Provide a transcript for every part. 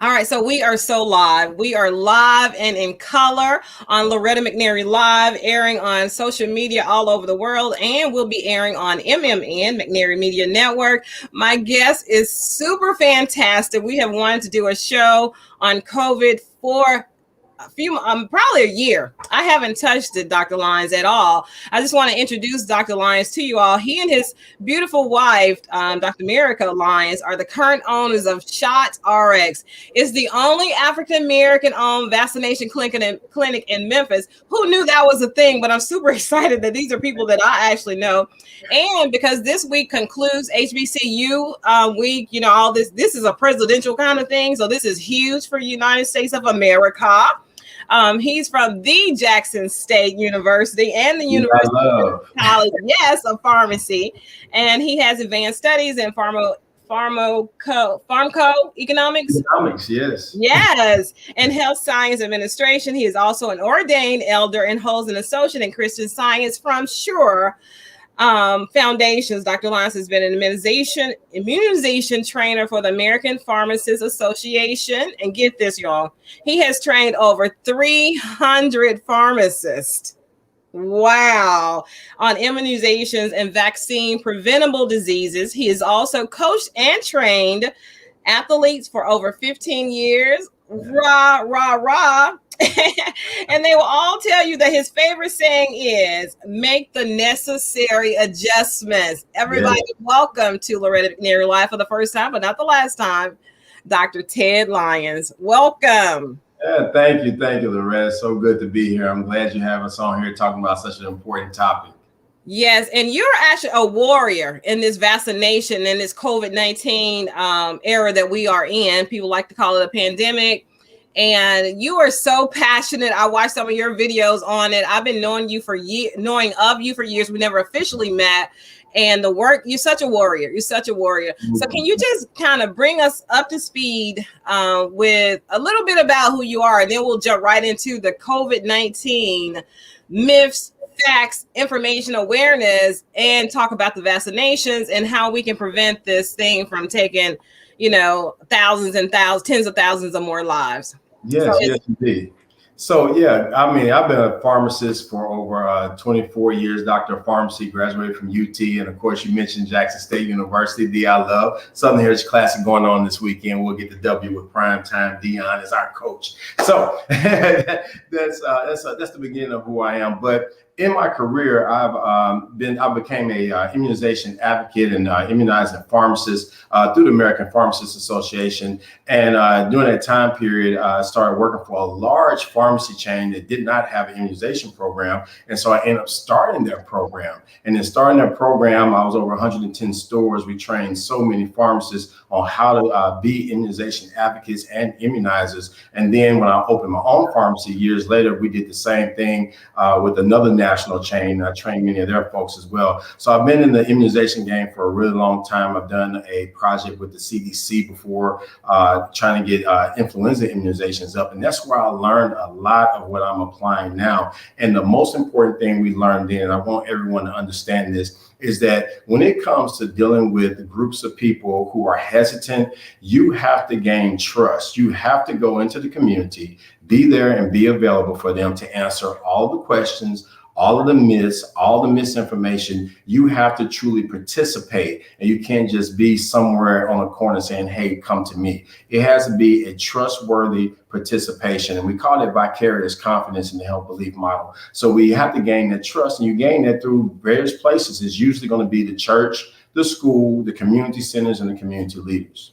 All right, so we are so live. We are live and in color on Loretta McNary Live, airing on social media all over the world, and we'll be airing on MMN, McNary Media Network. My guest is super fantastic. We have wanted to do a show on COVID for probably a year. I haven't touched it, Dr. Lyons, at all. I just want to introduce Dr. Lyons to you all. He and his beautiful wife, Dr. Merica Lyons, are the current owners of ShotRx. It's the only African-American owned vaccination clinic in Memphis. Who knew that was a thing? But I'm super excited that these are people that I actually know. And because this week concludes HBCU week, all this is a presidential kind of thing. So this is huge for the United States of America. He's from the Jackson State University and the University College, of Pharmacy, and he has advanced studies in pharmacoeconomics. Yes, and health science administration. He is also an ordained elder and holds an associate in Christian Science from Foundations. Dr. Lyons has been an immunization trainer for the American Pharmacists Association. And get this, y'all, he has trained over 300 pharmacists. Wow. On immunizations and vaccine-preventable diseases. He has also coached and trained athletes for over 15 years. Rah, rah, rah. And they will all tell you that his favorite saying is make the necessary adjustments. Everybody, welcome to Loretta McNary Live for the first time, but not the last time, Dr. Ted Lyons. Welcome. Yeah, thank you, Loretta. So good to be here. I'm glad you have us on here talking about such an important topic. Yes, and you're actually a warrior in this vaccination and this COVID-19 era that we are in. People like to call it a pandemic. And you are so passionate. I watched some of your videos on it. I've been knowing of you for years. We never officially met. And the work, you're such a warrior. Mm-hmm. So can you just kind of bring us up to speed with a little bit about who you are? And then we'll jump right into the COVID-19 myths, facts, information, awareness, and talk about the vaccinations and how we can prevent this thing from taking, thousands and thousands, tens of thousands of more lives. Yes, indeed. So, I've been a pharmacist for over 24 years, doctor of pharmacy, graduated from UT. And of course, you mentioned Jackson State University, the I love. Southern Heritage Classic going on this weekend. We'll get the W with Primetime Dion as our coach. So that's the beginning of who I am. But in my career, I became a immunization advocate and immunizing pharmacist through the American Pharmacists Association. And during that time period, I started working for a large pharmacy chain that did not have an immunization program. And so I ended up starting their program. And in starting their program, I was over 110 stores. We trained so many pharmacists on how to be immunization advocates and immunizers. And then when I opened my own pharmacy years later, we did the same thing with another national chain. I trained many of their folks as well. So I've been in the immunization game for a really long time. I've done a project with the CDC before, trying to get influenza immunizations up. And that's where I learned a lot of what I'm applying now. And the most important thing we learned then, and I want everyone to understand this, is that when it comes to dealing with groups of people who are hesitant, you have to gain trust. You have to go into the community, be there and be available for them to answer all the questions, all of the myths, all the misinformation. You have to truly participate, and you can't just be somewhere on a corner saying, hey, come to me. It has to be a trustworthy participation, and we call it vicarious confidence in the health belief model. So we have to gain that trust, and you gain that through various places. It's usually going to be the church, the school, the community centers, and the community leaders.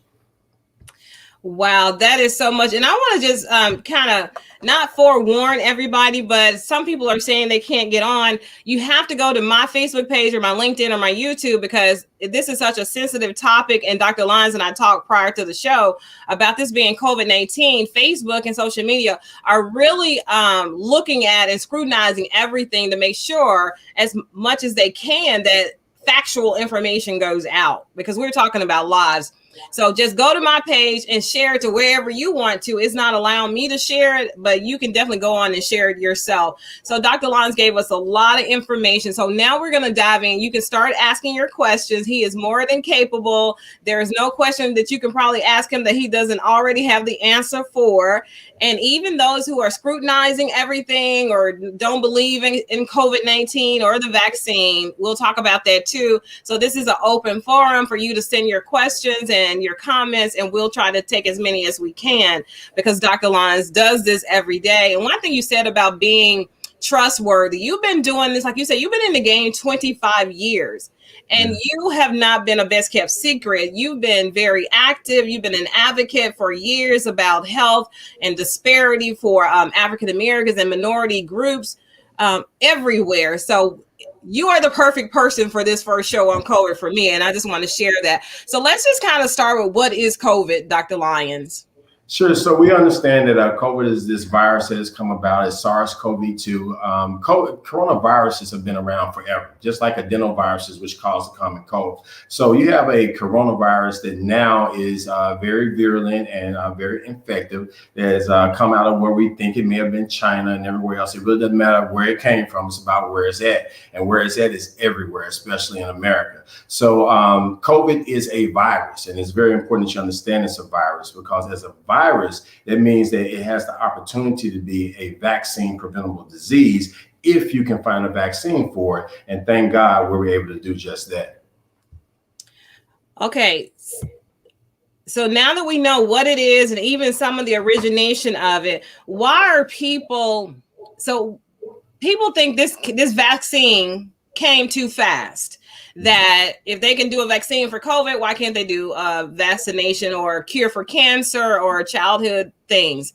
Wow, that is so much. And I want to just kind of not forewarn everybody, but some people are saying they can't get on. You have to go to my Facebook page or my LinkedIn or my YouTube, because this is such a sensitive topic. And Dr. Lyons and I talked prior to the show about this being COVID-19. Facebook and social media are really looking at and scrutinizing everything to make sure as much as they can that factual information goes out, because we're talking about lives. So just go to my page and share it to wherever you want to. It's not allowing me to share it, but you can definitely go on and share it yourself. So Dr. Lyons gave us a lot of information. So now we're going to dive in. You can start asking your questions. He is more than capable. There is no question that you can probably ask him that he doesn't already have the answer for. And even those who are scrutinizing everything or don't believe in COVID-19 or the vaccine, we'll talk about that too. So this is an open forum for you to send your questions and your comments, and we'll try to take as many as we can because Dr. Lyons does this every day. And one thing you said about being trustworthy, you've been doing this, like you said, you've been in the game 25 years. And you have not been a best kept secret. You've been very active. You've been an advocate for years about health and disparity for African Americans and minority groups everywhere. So you are the perfect person for this first show on COVID for me. And I just want to share that. So let's just kind of start with what is COVID, Dr. Lyons? Sure. So we understand that COVID is this virus that has come about as SARS-CoV-2. Coronaviruses have been around forever, just like adenoviruses, which cause the common cold. So you have a coronavirus that now is very virulent and very infective. That has come out of where we think it may have been China and everywhere else. It really doesn't matter where it came from. It's about where it's at. And where it's at is everywhere, especially in America. So COVID is a virus. And it's very important that you understand it's a virus because as a virus, that means that it has the opportunity to be a vaccine-preventable disease if you can find a vaccine for it. And thank God we were able to do just that. Okay. So now that we know what it is and even some of the origination of it, why are people think this vaccine came too fast? That if they can do a vaccine for COVID, why can't they do a vaccination or a cure for cancer or childhood things?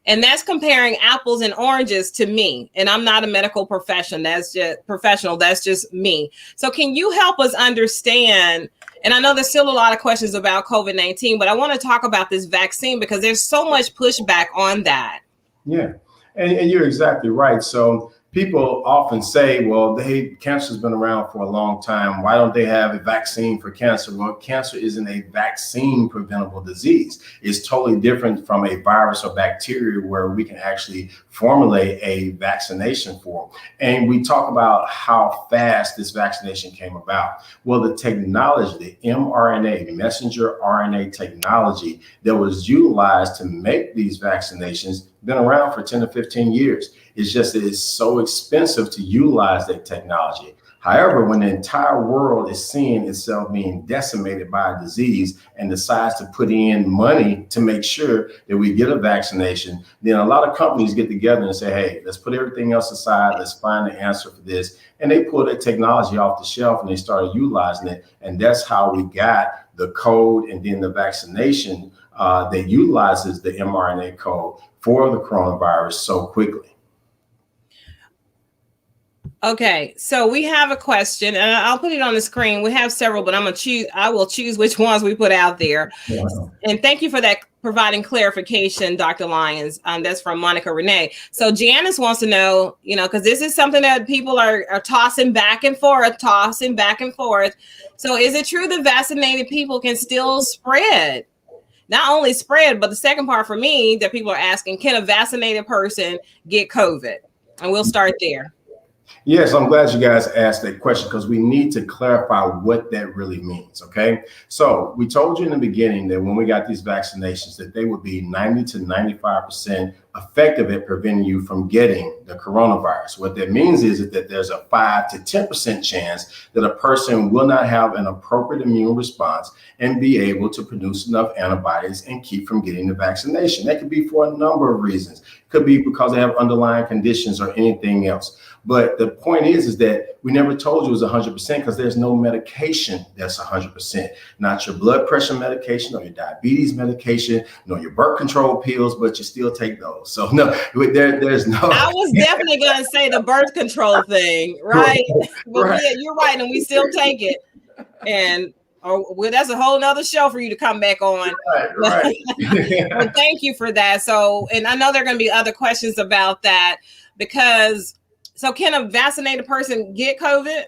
And that's comparing apples and oranges to me. And I'm not a medical professional. That's just me. So can you help us understand? And I know there's still a lot of questions about COVID-19, but I want to talk about this vaccine because there's so much pushback on that. Yeah, and you're exactly right. So people often say, well, cancer's been around for a long time. Why don't they have a vaccine for cancer? Well, cancer isn't a vaccine preventable disease. It's totally different from a virus or bacteria where we can actually formulate a vaccination for. And we talk about how fast this vaccination came about. Well, the technology, the mRNA, messenger RNA technology that was utilized to make these vaccinations been around for 10 to 15 years. It's just that it's so expensive to utilize that technology. However, when the entire world is seeing itself being decimated by a disease and decides to put in money to make sure that we get a vaccination, then a lot of companies get together and say, hey, let's put everything else aside. Let's find the answer for this. And they pull that technology off the shelf and they started utilizing it. And that's how we got the code and then the vaccination that utilizes the mRNA code for the coronavirus so quickly. Okay, so we have a question, and I'll put it on the screen. We have several, but I will choose which ones we put out there. Wow. And thank you for that, providing clarification, Dr. Lyons. That's from Monica Renee. So Janice wants to know, because this is something that people are tossing back and forth. So is it true that vaccinated people can still spread? Not only spread, but the second part for me that people are asking, can a vaccinated person get COVID? And we'll start there. Yes, I'm glad you guys asked that question because we need to clarify what that really means, okay? So we told you in the beginning that when we got these vaccinations that they would be 90 to 95% effective at preventing you from getting the coronavirus. What that means is that there's a 5 to 10% chance that a person will not have an appropriate immune response and be able to produce enough antibodies and keep from getting the vaccination. That could be for a number of reasons. It could be because they have underlying conditions or anything else. But the point is that we never told you it was 100% because there's no medication that's 100%. Not your blood pressure medication or your diabetes medication, nor your birth control pills, but you still take those. So no, there's no. I was definitely going to say the birth control thing, right? But right. Yeah, you're right, and we still take it. And that's a whole nother show for you to come back on. Right. But thank you for that. So, and I know there are going to be other questions about that because. So can a vaccinated person get COVID?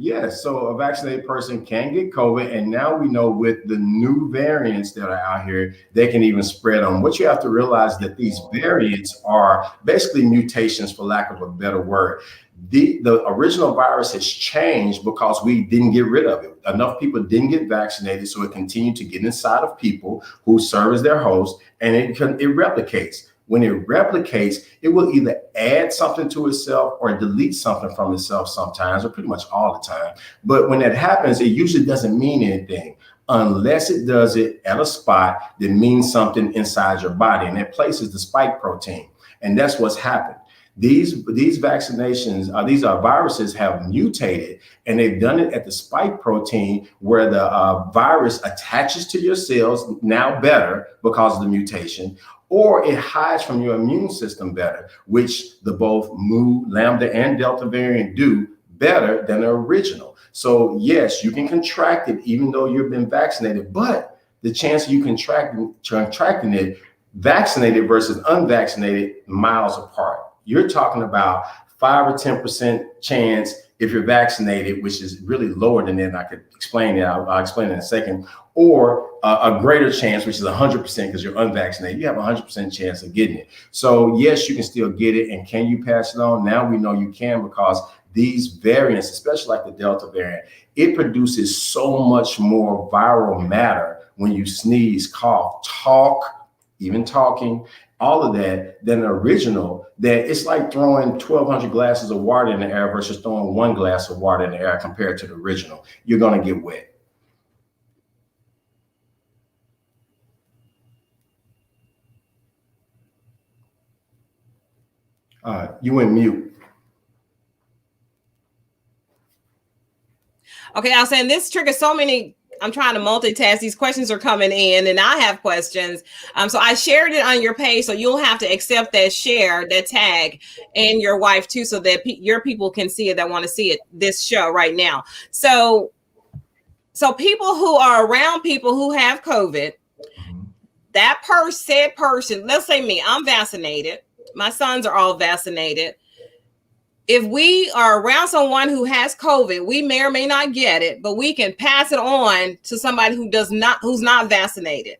Yes, so a vaccinated person can get COVID, and now we know with the new variants that are out here, they can even spread on. What you have to realize that these variants are basically mutations, for lack of a better word. The original virus has changed because we didn't get rid of it. Enough people didn't get vaccinated, so it continued to get inside of people who serve as their host, and it replicates. When it replicates, it will either add something to itself or delete something from itself sometimes, or pretty much all the time. But when that happens, it usually doesn't mean anything unless it does it at a spot that means something inside your body. And that place is the spike protein. And that's what's happened. These vaccinations, these viruses have mutated, and they've done it at the spike protein where the virus attaches to your cells, now better because of the mutation, or it hides from your immune system better, which the both Mu, Lambda, and Delta variant do better than the original. So yes, you can contract it even though you've been vaccinated, but the chance of you contracting it vaccinated versus unvaccinated, miles apart. You're talking about 5 or 10% chance if you're vaccinated, which is really lower than that. And I could explain it. I'll explain it in a second. Or a greater chance, which is 100% because you're unvaccinated. You have a 100% chance of getting it. So yes, you can still get it. And can you pass it on? Now we know you can, because these variants, especially like the Delta variant, it produces so much more viral matter when you sneeze, cough, talk, even talking, all of that, than the original, that it's like throwing 1,200 glasses of water in the air versus throwing 1 glass of water in the air compared to the original. You're going to get wet. You went mute. Okay, I was saying this triggers so many. I'm trying to multitask. These questions are coming in, and I have questions. So I shared it on your page, so you'll have to accept that share, that tag, and your wife too, so that your people can see it that want to see it. This show right now. So people who are around people who have COVID, that said person. Let's say me. I'm vaccinated. My sons are all vaccinated. If we are around someone who has COVID, we may or may not get it, but we can pass it on to somebody who's not vaccinated,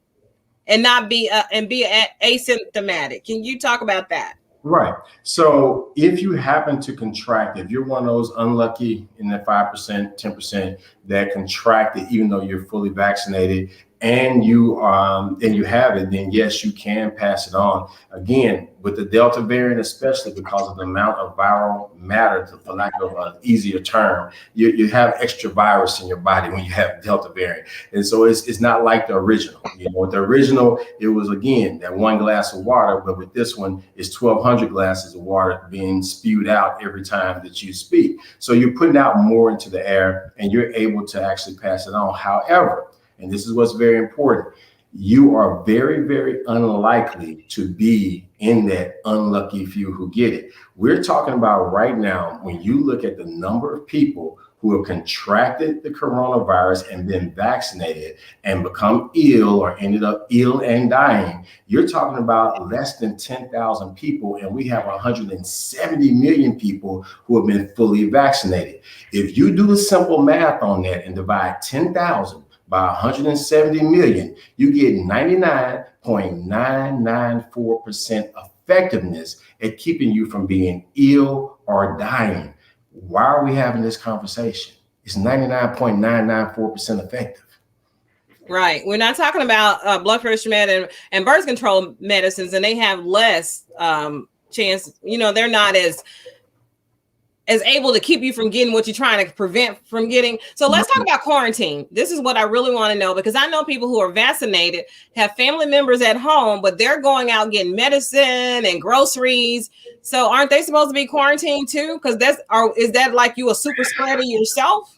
and be asymptomatic. Can you talk about that? Right. So if you happen to contract, if you're one of those unlucky in the 5%, 10% that contract it, even though you're fully vaccinated, and you have it, then yes, you can pass it on. Again, with the Delta variant, especially because of the amount of viral matter, for lack of an easier term, you have extra virus in your body when you have Delta variant. And so it's not like the original. With the original, it was, again, that 1 glass of water, but with this one, it's 1,200 glasses of water being spewed out every time that you speak. So you're putting out more into the air, and you're able to actually pass it on. However, and this is what's very important, you are very, very unlikely to be in that unlucky few who get it. We're talking about right now, when you look at the number of people who have contracted the coronavirus and been vaccinated and become ill or ended up ill and dying, you're talking about less than 10,000 people, and we have 170 million people who have been fully vaccinated. If you do the simple math on that and divide 10,000 by 170 million, you get 99.994% effectiveness at keeping you from being ill or dying. Why are we having this conversation? It's 99.994% effective. Right. We're not talking about blood pressure med and birth control medicines, and they have less chance. They're not as able to keep you from getting what you're trying to prevent from getting. So let's talk about quarantine. This is what I really want to know, because I know people who are vaccinated have family members at home, but they're going out getting medicine and groceries. So aren't they supposed to be quarantined too? Because is that like you a super spreader yourself?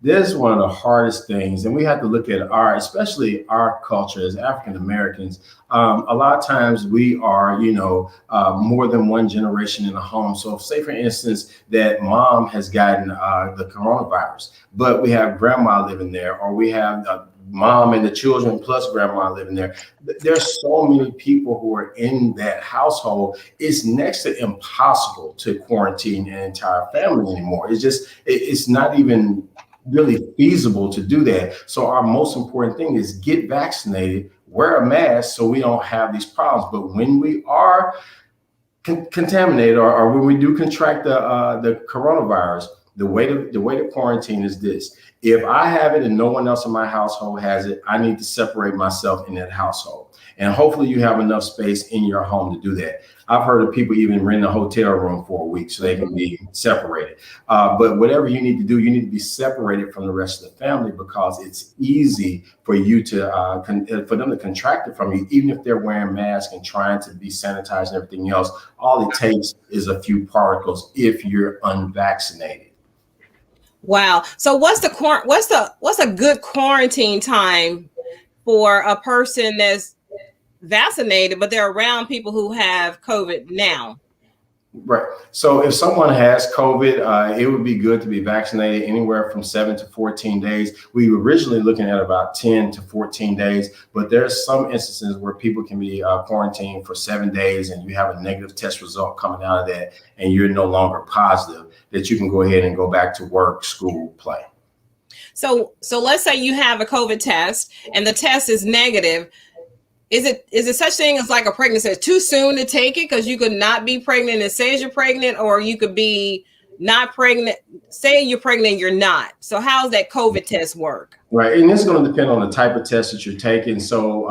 This is one of the hardest things, and we have to look at especially our culture as African Americans. A lot of times we are, more than one generation in a home. So say, for instance, that mom has gotten the coronavirus, but we have grandma living there, or we have mom and the children plus grandma living there. There's so many people who are in that household. It's next to impossible to quarantine an entire family anymore. It's not even really feasible to do that. So our most important thing is get vaccinated, wear a mask so we don't have these problems. But when we are contaminated or when we do contract the coronavirus, the way to quarantine is this. If I have it and no one else in my household has it, I need to separate myself in that household. And hopefully you have enough space in your home to do that. I've heard of people even rent a hotel room for a week so they can be separated. But whatever you need to do, you need to be separated from the rest of the family, because it's easy for you to for them to contract it from you, even if they're wearing masks and trying to be sanitized and everything else. All it takes is a few particles if you're unvaccinated. Wow. So what's a good quarantine time for a person that's vaccinated, but they're around people who have COVID now? Right. So if someone has COVID, it would be good to be vaccinated anywhere from 7 to 14 days. We were originally looking at about 10 to 14 days, but there's some instances where people can be quarantined for 7 days and you have a negative test result coming out of that and you're no longer positive, that you can go ahead and go back to work, school, play. So let's say you have a COVID test and the test is negative. Is it such thing as like a pregnancy? It's too soon to take it because you could not be pregnant and say you're pregnant, or you could be not pregnant, say you're pregnant, you're not. So how's that COVID test work? Right. And it's going to depend on the type of test that you're taking. So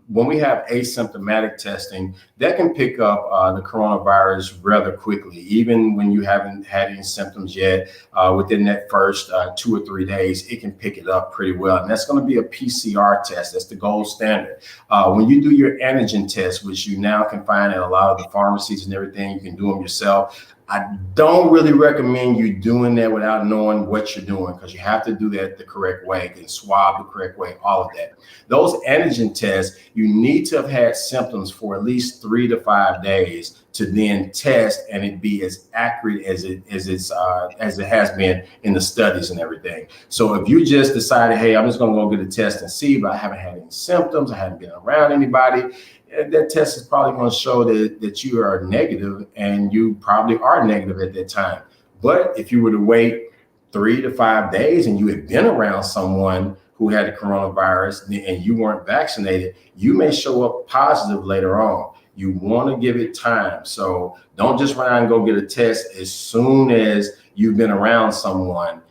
when we have asymptomatic testing, that can pick up the coronavirus rather quickly, even when you haven't had any symptoms yet. Within that first 2 or 3 days, it can pick it up pretty well. And that's going to be a PCR test. That's the gold standard. When you do your antigen test, which you now can find at a lot of the pharmacies and everything, you can do them yourself. I don't really recommend you doing that without knowing what you're doing, because you have to do that the correct way and swab the correct way, all of that. Those antigen tests, you need to have had symptoms for at least 3 to 5 days to then test and it be as accurate as it has been in the studies and everything. So if you just decided, hey, I'm just going to go get a test and see, but I haven't had any symptoms, I haven't been around anybody, that test is probably going to show that you are negative, and you probably are negative at that time. But if you were to wait 3 to 5 days and you had been around someone who had the coronavirus and you weren't vaccinated, you may show up positive later on. You want to give it time. So don't just run out and go get a test as soon as you've been around someone.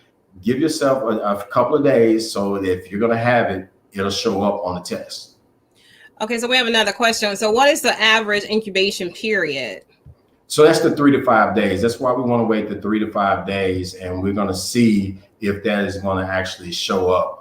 Give yourself a couple of days so that if you're going to have it, it'll show up on the test. Okay, so we have another question. So what is the average incubation period? So that's the 3 to 5 days. That's why we want to wait the 3 to 5 days, and we're going to see if that is going to actually show up.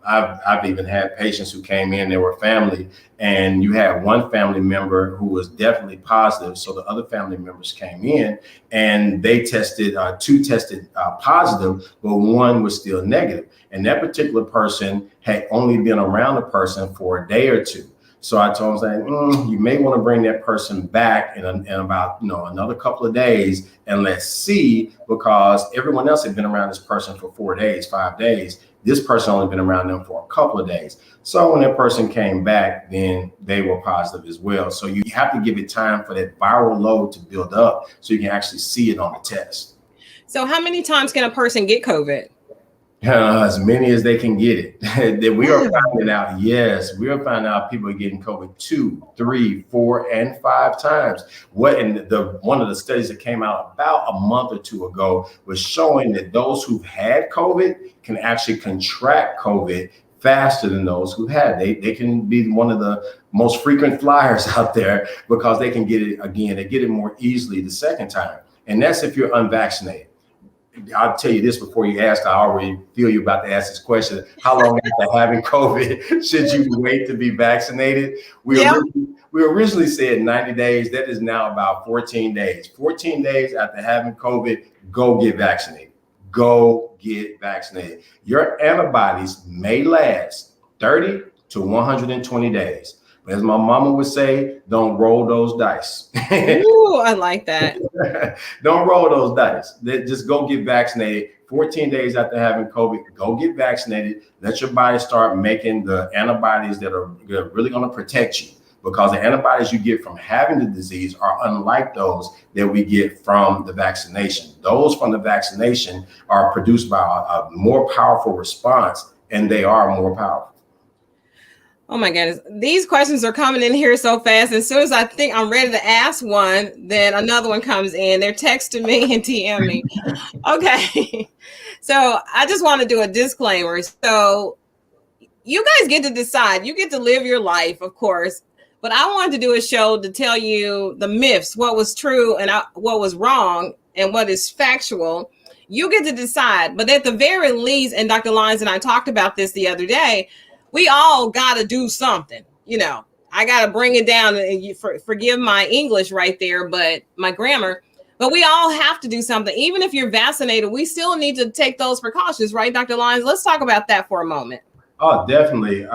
I've even had patients who came in, they were family, and you had one family member who was definitely positive. So the other family members came in and they tested, 2 tested positive, but 1 was still negative. And that particular person had only been around the person for a day or 2. So I told him, you may want to bring that person back in about another couple of days, and let's see, because everyone else had been around this person for 4 days, 5 days. This person only been around them for a couple of days. So when that person came back, then they were positive as well. So you have to give it time for that viral load to build up so you can actually see it on the test. So how many times can a person get COVID? As many as they can get it. That we are finding out. Yes, we are finding out people are getting COVID 2, 3, 4, and 5 times. One of the studies that came out about a month or 2 ago was showing that those who've had COVID can actually contract COVID faster than those who had. They can be one of the most frequent flyers out there because they can get it again. They get it more easily the second time, and that's if you're unvaccinated. I'll tell you this before you ask. I already feel you about to ask this question. How long after having COVID should you wait to be vaccinated? We originally said 90 days. That is now about 14 days. 14 days after having COVID, go get vaccinated. Go get vaccinated. Your antibodies may last 30 to 120 days. As my mama would say, don't roll those dice. Ooh, I like that. Don't roll those dice. Just go get vaccinated. 14 days after having COVID, go get vaccinated. Let your body start making the antibodies that are really going to protect you, because the antibodies you get from having the disease are unlike those that we get from the vaccination. Those from the vaccination are produced by a more powerful response, and they are more powerful. Oh my goodness. These questions are coming in here so fast. As soon as I think I'm ready to ask one, then another one comes in. They're texting me and TMing me. Okay. So I just want to do a disclaimer. So you guys get to decide. You get to live your life, of course. But I wanted to do a show to tell you the myths, what was true and what was wrong and what is factual. You get to decide. But at the very least, and Dr. Lyons and I talked about this the other day, we all got to do something. You know, I got to bring it down. And you forgive my English right there, but my grammar. But we all have to do something. Even if you're vaccinated, we still need to take those precautions, right, Dr. Lyons? Let's talk about that for a moment. Oh, definitely.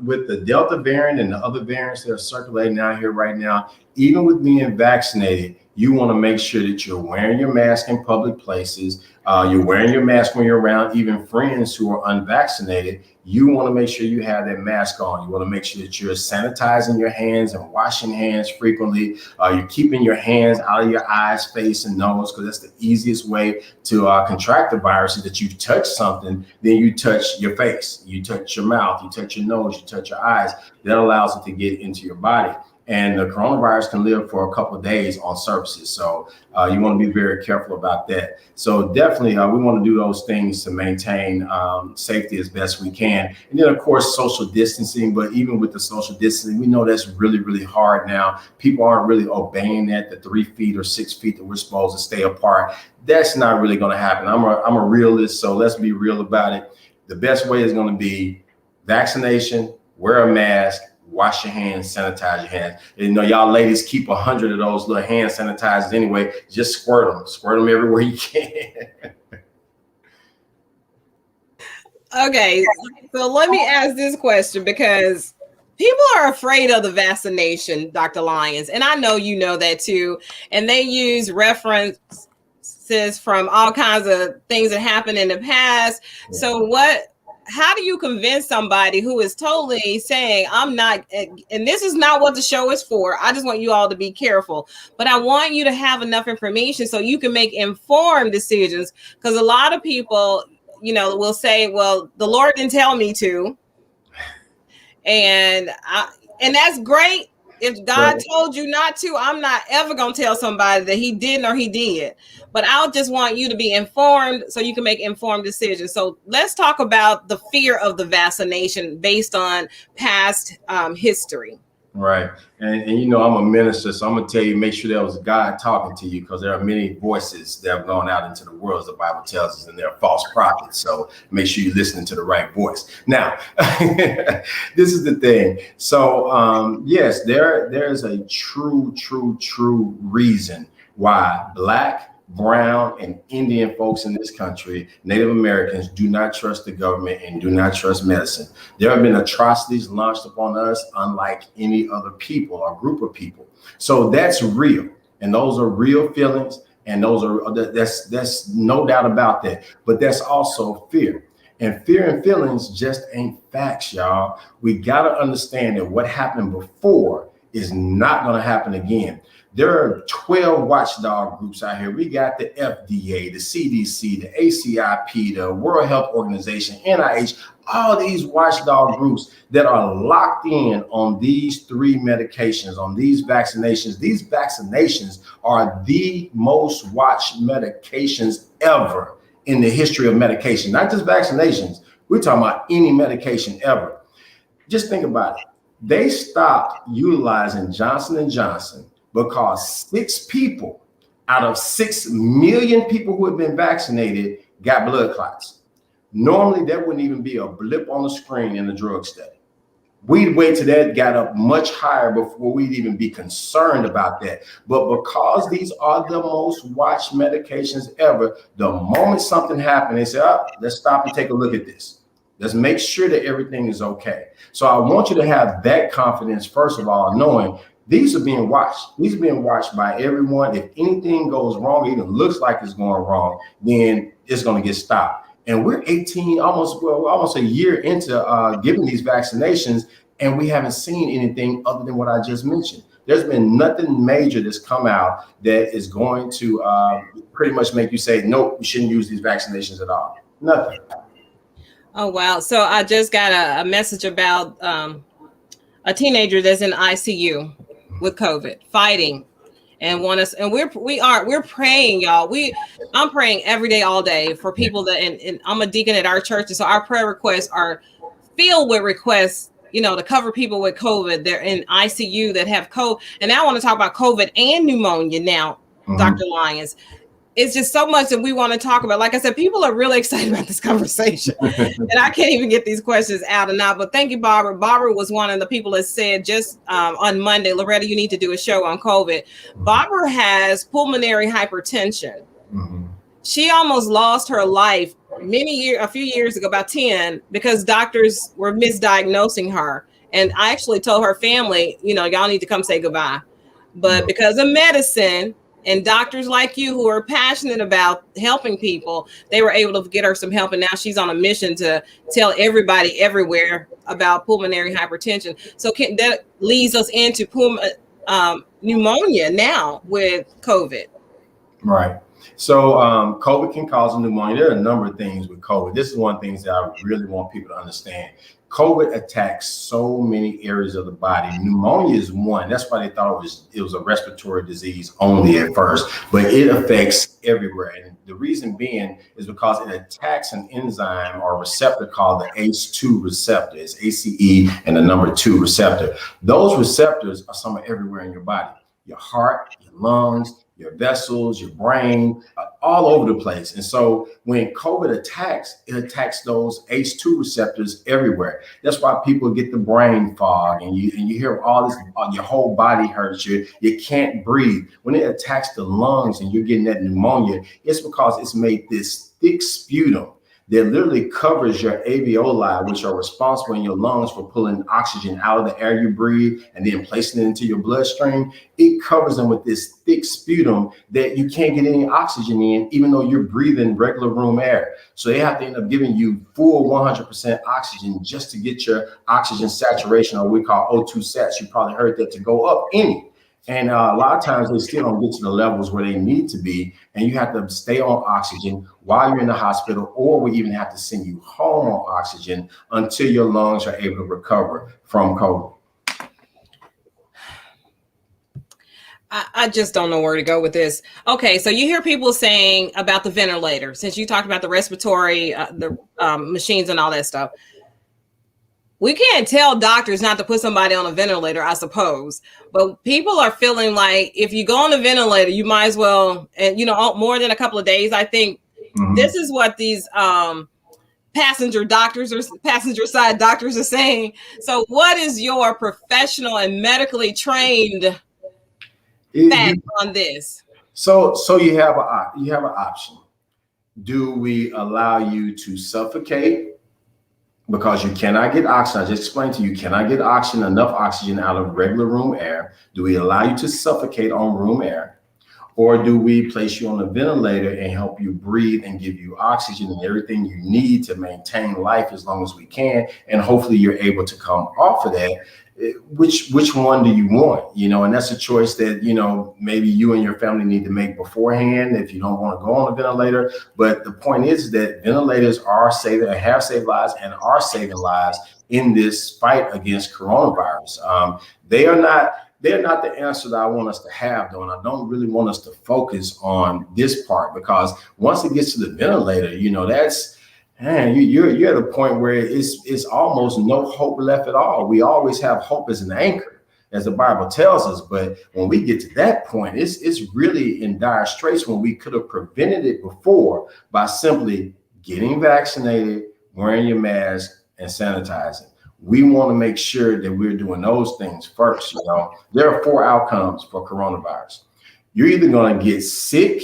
With the Delta variant and the other variants that are circulating out here right now, even with being vaccinated, you want to make sure that you're wearing your mask in public places. You're wearing your mask when you're around even friends who are unvaccinated. You want to make sure you have that mask on. You want to make sure that you're sanitizing your hands and washing hands frequently. You're keeping your hands out of your eyes, face, and nose, because that's the easiest way to contract the virus. Is that you touch something, then you touch your face, you touch your mouth, you touch your nose, you touch your eyes. That allows it to get into your body. And the coronavirus can live for a couple of days on surfaces. So you want to be very careful about that. So definitely we want to do those things to maintain safety as best we can. And then, of course, social distancing. But even with the social distancing, we know that's really, really hard now. People aren't really obeying that, the 3 feet or 6 feet that we're supposed to stay apart. That's not really going to happen. I'm a realist, so let's be real about it. The best way is going to be vaccination, wear a mask, wash your hands, sanitize your hands. You know, y'all ladies keep 100 of those little hand sanitizers anyway. Just squirt them everywhere you can. Okay, so let me ask this question, because people are afraid of the vaccination, Dr. Lyons, and I know you know that too. And they use references from all kinds of things that happened in the past. Yeah. So how do you convince somebody who is totally saying, I'm not, and this is not what the show is for. I just want you all to be careful, but I want you to have enough information so you can make informed decisions. Because a lot of people, you know, will say, well, the Lord didn't tell me to. And that's great. If God told you not to, I'm not ever going to tell somebody that he didn't or he did. But I'll just want you to be informed so you can make informed decisions. So let's talk about the fear of the vaccination based on past history. Right. And you know, I'm a minister, so I'm going to tell you, make sure that was God talking to you, because there are many voices that have gone out into the world, as the Bible tells us, and they're false prophets. So make sure you're listening to the right voice. Now, this is the thing. So, yes, there's a true reason why Black, Brown, and Indian folks in this country, Native Americans, do not trust the government and do not trust medicine. There have been atrocities launched upon us unlike any other people or group of people. So that's real. And those are real feelings. And that's no doubt about that. But that's also fear. And fear and feelings just ain't facts, y'all. We got to understand that what happened before is not going to happen again. There are 12 watchdog groups out here. We got the FDA, the CDC, the ACIP, the World Health Organization, NIH, all these watchdog groups that are locked in on these 3 medications, on these vaccinations. These vaccinations are the most watched medications ever in the history of medication, not just vaccinations. We're talking about any medication ever. Just think about it. They stopped utilizing Johnson & Johnson because 6 people out of 6 million people who have been vaccinated got blood clots. Normally, that wouldn't even be a blip on the screen in the drug study. We'd wait till that got up much higher before we'd even be concerned about that. But because these are the most watched medications ever, the moment something happened, they said, oh, let's stop and take a look at this. Let's make sure that everything is okay. So I want you to have that confidence, first of all, knowing these are being watched. These are being watched by everyone. If anything goes wrong, even looks like it's going wrong, then it's going to get stopped. And we're 18, almost a year into giving these vaccinations, and we haven't seen anything other than what I just mentioned. There's been nothing major that's come out that is going to pretty much make you say, nope, we shouldn't use these vaccinations at all. Nothing. Oh, wow. So I just got a message about a teenager that's in ICU with COVID, fighting, and we're praying, y'all. I'm praying every day, all day for people that, and I'm a deacon at our church, and so our prayer requests are filled with requests, to cover people with COVID. They're in ICU that have COVID, and now I want to talk about COVID and pneumonia now, Dr. Lyons. It's just so much that we want to talk about. Like I said, people are really excited about this conversation. And I can't even get these questions out and now. But thank you, Barbara. Barbara was one of the people that said just on Monday, Loretta, you need to do a show on COVID. Barbara has pulmonary hypertension. She almost lost her life a few years ago, about 10, because doctors were misdiagnosing her. And I actually told her family, y'all need to come say goodbye. But because of medicine, and doctors like you who are passionate about helping people, they were able to get her some help. And now she's on a mission to tell everybody everywhere about pulmonary hypertension. So that leads us into pneumonia now with COVID. Right. So COVID can cause pneumonia. There are a number of things with COVID. This is one of the things that I really want people to understand. COVID attacks so many areas of the body. Pneumonia is one. That's why they thought it was a respiratory disease only at first, but it affects everywhere. And the reason being is because it attacks an enzyme or receptor called the ACE2 receptor. It's ACE and the number 2 receptor. Those receptors are somewhere everywhere in your body, your heart, your lungs, your vessels, your brain, all over the place. And so when COVID attacks, it attacks those ACE2 receptors everywhere. That's why people get the brain fog and you hear all this, your whole body hurts, you can't breathe. When it attacks the lungs and you're getting that pneumonia, it's because it's made this thick sputum that literally covers your alveoli, which are responsible in your lungs for pulling oxygen out of the air you breathe and then placing it into your bloodstream. It covers them with this thick sputum that you can't get any oxygen in, even though you're breathing regular room air. So they have to end up giving you full 100% oxygen just to get your oxygen saturation, or we call O2 sats. You probably heard that, to go up any. And a lot of times they still don't get to the levels where they need to be. And you have to stay on oxygen while you're in the hospital, or we even have to send you home on oxygen until your lungs are able to recover from COVID. I just don't know where to go with this. Okay, so you hear people saying about the ventilator, since you talked about the respiratory, machines and all that stuff. We can't tell doctors not to put somebody on a ventilator, I suppose. But people are feeling like if you go on a ventilator, you might as well, and more than a couple of days. I think this is what these passenger side doctors are saying. So what is your professional and medically trained fact on this? So you have an option. Do we allow you to suffocate? Because you cannot get oxygen. I just explained to you, cannot get enough oxygen out of regular room air. Do we allow you to suffocate on room air? Or do we place you on a ventilator and help you breathe and give you oxygen and everything you need to maintain life as long as we can? And hopefully you're able to come off of that. Which one do you want? And that's a choice that, maybe you and your family need to make beforehand if you don't want to go on a ventilator. But the point is that ventilators have saved lives and are saving lives in this fight against coronavirus. They are not the answer that I want us to have, though. And I don't really want us to focus on this part, because once it gets to the ventilator, that's, you're at a point where it's almost no hope left at all. We always have hope as an anchor, as the Bible tells us. But when we get to that point, it's really in dire straits, when we could have prevented it before by simply getting vaccinated, wearing your mask, and sanitizing. We want to make sure that we're doing those things first. There are 4 outcomes for coronavirus. You're either going to get sick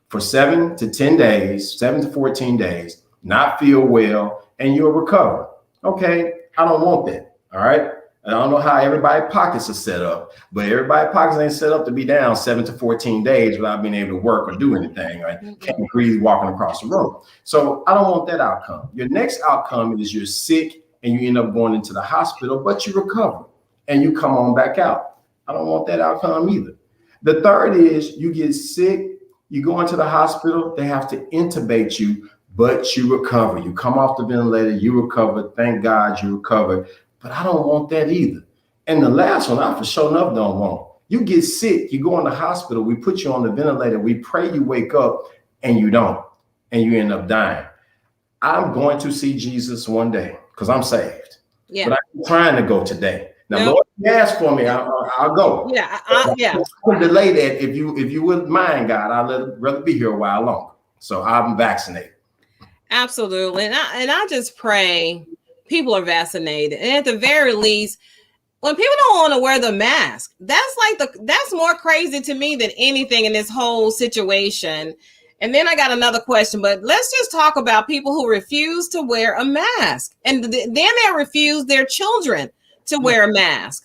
for 7 to 14 days, not feel well, and you'll recover. Okay, I don't want that. All right. And I don't know how everybody's pockets are set up, but everybody's pockets ain't set up to be down 7 to 14 days without being able to work or do anything. Right? Can't breathe walking across the room. So I don't want that outcome. Your next outcome is you're sick and you end up going into the hospital, but you recover and you come on back out. I don't want that outcome either. The third is you get sick, you go into the hospital, they have to intubate you, but you recover. You come off the ventilator, you recover. Thank God you recovered. But I don't want that either. And the last one, I for sure enough don't want. You get sick, you go in the hospital, we put you on the ventilator, we pray you wake up, and you don't, and you end up dying. I'm going to see Jesus one day because I'm saved. Yeah. But I'm trying to go today. Now, nope. Lord, you ask for me, I'll go. Yeah, yeah. I can delay that if you wouldn't mind, God. I'd rather be here a while longer. So I'm vaccinated. Absolutely, and I just pray people are vaccinated, and at the very least, when people don't want to wear the mask, that's more crazy to me than anything in this whole situation. And then I got another question, but let's just talk about people who refuse to wear a mask, and then they refuse their children to wear a mask.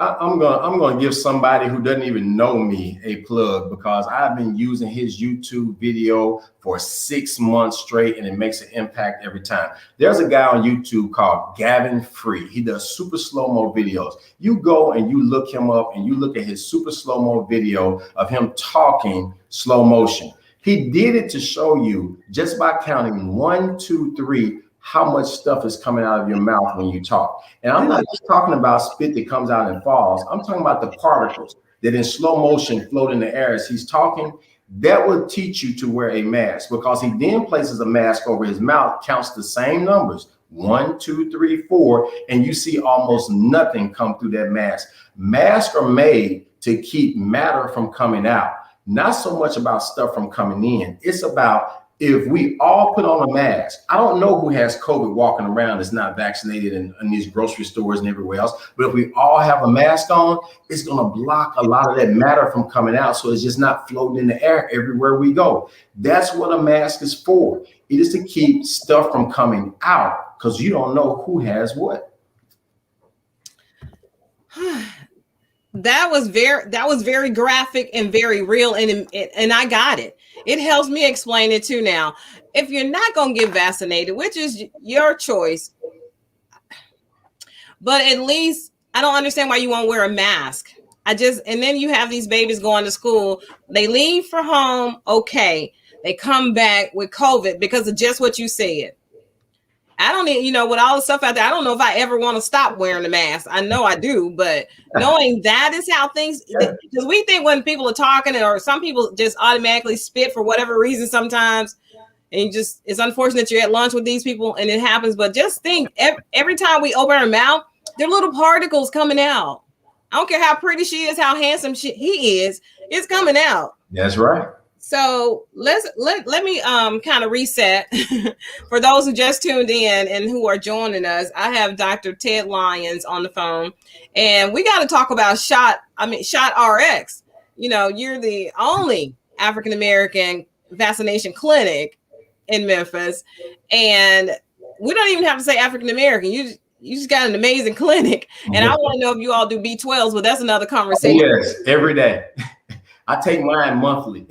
I'm gonna give somebody who doesn't even know me a plug because I've been using his YouTube video for 6 months straight, and it makes an impact every time. There's a guy on YouTube called Gavin Free. He does super slow-mo videos. You go and you look him up and you look at his super slow-mo video of him talking slow motion. He did it to show you just by counting 1, 2, 3 how much stuff is coming out of your mouth when you talk. And I'm not just talking about spit that comes out and falls. I'm talking about the particles that in slow motion float in the air as he's talking. That will teach you to wear a mask because he then places a mask over his mouth, counts the same numbers, 1, 2, 3, 4, and you see almost nothing come through that mask. Masks are made to keep matter from coming out, not so much about stuff from coming in. It's about if we all put on a mask. I don't know who has COVID walking around that's not vaccinated in these grocery stores and everywhere else, but if we all have a mask on, it's going to block a lot of that matter from coming out, so it's just not floating in the air everywhere we go. That's what a mask is for. It is to keep stuff from coming out because you don't know who has what. That was very graphic and very real, and I got it. It helps me explain it too now. If you're not going to get vaccinated, which is your choice, but at least I don't understand why you won't wear a mask. And then you have these babies going to school. They leave for home. Okay. They come back with COVID because of just what you said. I don't need, with all the stuff out there, I don't know if I ever want to stop wearing the mask. I know I do, but knowing that is how things, because we think when people are talking or some people just automatically spit for whatever reason sometimes, and it's unfortunate you're at lunch with these people and it happens, but just think every time we open our mouth, there are little particles coming out. I don't care how pretty she is, how handsome he is, it's coming out. That's right. So let me kind of reset for those who just tuned in and who are joining us. I have Dr. Ted Lyons on the phone, and we got to talk about ShotRx. You're the only African American vaccination clinic in Memphis, and we don't even have to say African American. You just got an amazing clinic, and I want to know if you all do B12s, but that's another conversation. Yes, every day. I take mine monthly.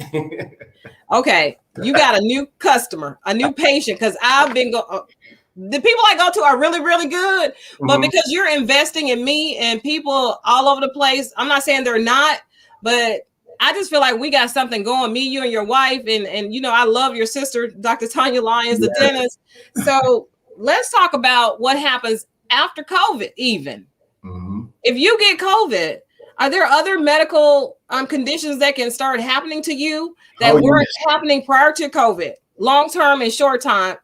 Okay, you got a new customer, a new patient, because I've been the people I go to are really, really good, but because you're investing in me and people all over the place, I'm not saying they're not, but I just feel like we got something going, me, you, and your wife, and I love your sister, Dr. Tanya Lyons, the dentist. So let's talk about what happens after COVID even. If you get COVID, are there other medical conditions that can start happening to you that weren't happening prior to COVID, long-term and short-term?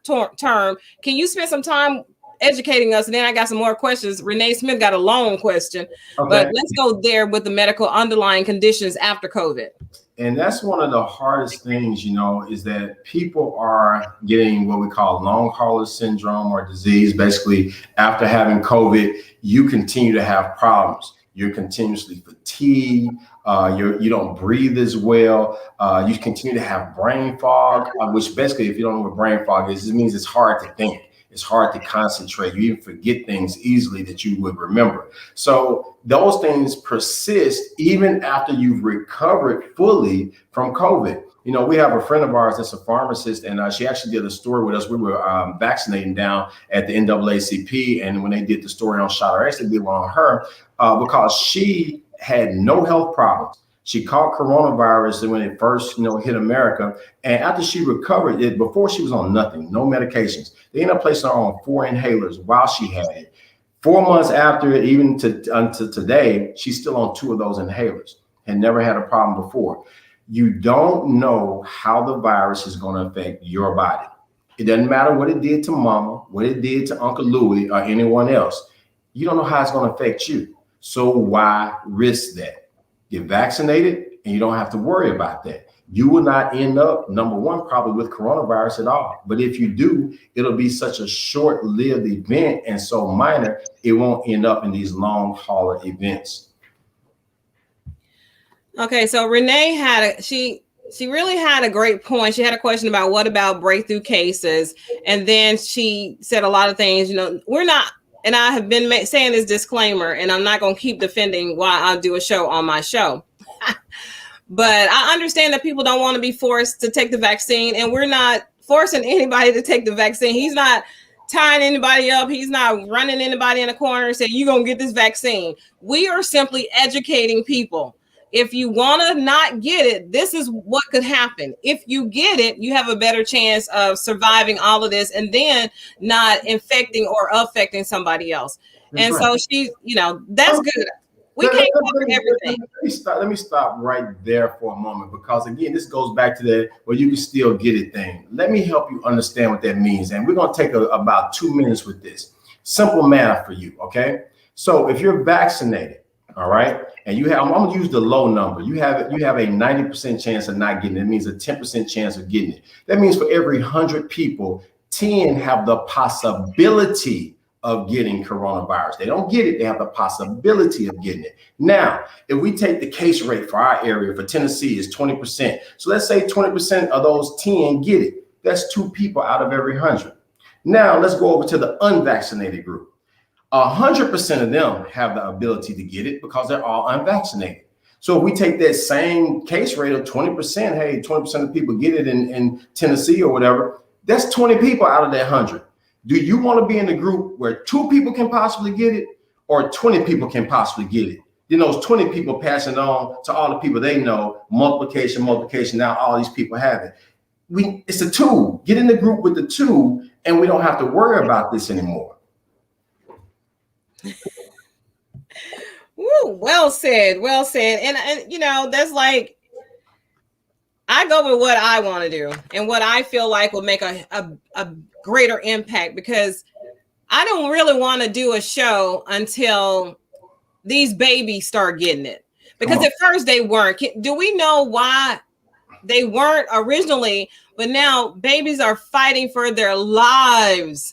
Can you spend some time educating us? And then I got some more questions. Renee Smith got a long question, but let's go there with the medical underlying conditions after COVID. And that's one of the hardest things, is that people are getting what we call long hauler syndrome or disease. Basically, after having COVID, you continue to have problems. You're continuously fatigued. You don't breathe as well. You continue to have brain fog, which basically, if you don't know what brain fog is, it means it's hard to think. It's hard to concentrate. You even forget things easily that you would remember. So those things persist even after you've recovered fully from COVID. You know, we have a friend of ours that's a pharmacist, and she actually did a story with us. We were vaccinating down at the NAACP, and when they did the story on ShotRx, they did one on her because she had no health problems. She caught coronavirus when it first, hit America, and after she recovered it, before she was on nothing, no medications. They ended up placing her on 4 inhalers while she had it. 4 months after it, even until today, she's still on 2 of those inhalers and never had a problem before. You don't know how the virus is going to affect your body. It doesn't matter what it did to mama, what it did to Uncle Louie or anyone else. You don't know how it's going to affect you. So why risk that? Get vaccinated and you don't have to worry about that. You will not end up, number one, probably with coronavirus at all. But if you do, it'll be such a short-lived event and so minor, it won't end up in these long hauler events. Okay, so Renee she really had a great point. She had a question about what about breakthrough cases, and then she said a lot of things. We're not, and I have been saying this disclaimer, and I'm not going to keep defending why I do a show on my show. But I understand that people don't want to be forced to take the vaccine, and we're not forcing anybody to take the vaccine. He's not tying anybody up. He's not running anybody in a corner and saying, you're going to get this vaccine. We are simply educating people. If you want to not get it, this is what could happen. If you get it, you have a better chance of surviving all of this and then not infecting or affecting somebody else. That's and right. So she, that's good. We can't cover everything. Let me stop right there for a moment, because again, this goes back to that where you can still get it thing. Let me help you understand what that means. And we're going to take about 2 minutes with this. Simple math for you, okay? So if you're vaccinated, all right, and I'm going to use the low number. You have a 90% chance of not getting it. It means a 10% chance of getting it. That means for every 100 people, 10 have the possibility of getting coronavirus. They don't get it. They have the possibility of getting it. Now, if we take the case rate for our area, for Tennessee is 20%. So let's say 20% of those 10 get it. That's 2 people out of every 100. Now let's go over to the unvaccinated group. 100% of them have the ability to get it because they're all unvaccinated. So if we take that same case rate of 20%, hey, 20% of people get it in Tennessee or whatever, that's 20 people out of that 100. Do you want to be in the group where 2 people can possibly get it or 20 people can possibly get it? Then those 20 people passing on to all the people they know, multiplication, now all these people have it. It's a 2. Get in the group with the 2 and we don't have to worry about this anymore. Woo, well said. And that's like, I go with what I want to do and what I feel like will make a greater impact, because I don't really want to do a show until these babies start getting it, because at first they weren't. Do we know why they weren't originally? But now babies are fighting for their lives.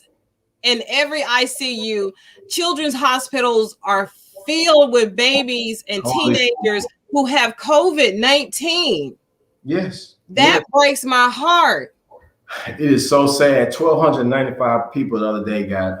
In every ICU, children's hospitals are filled with babies and teenagers who have COVID-19. Yes. That breaks my heart. It is so sad. 1,295 people the other day got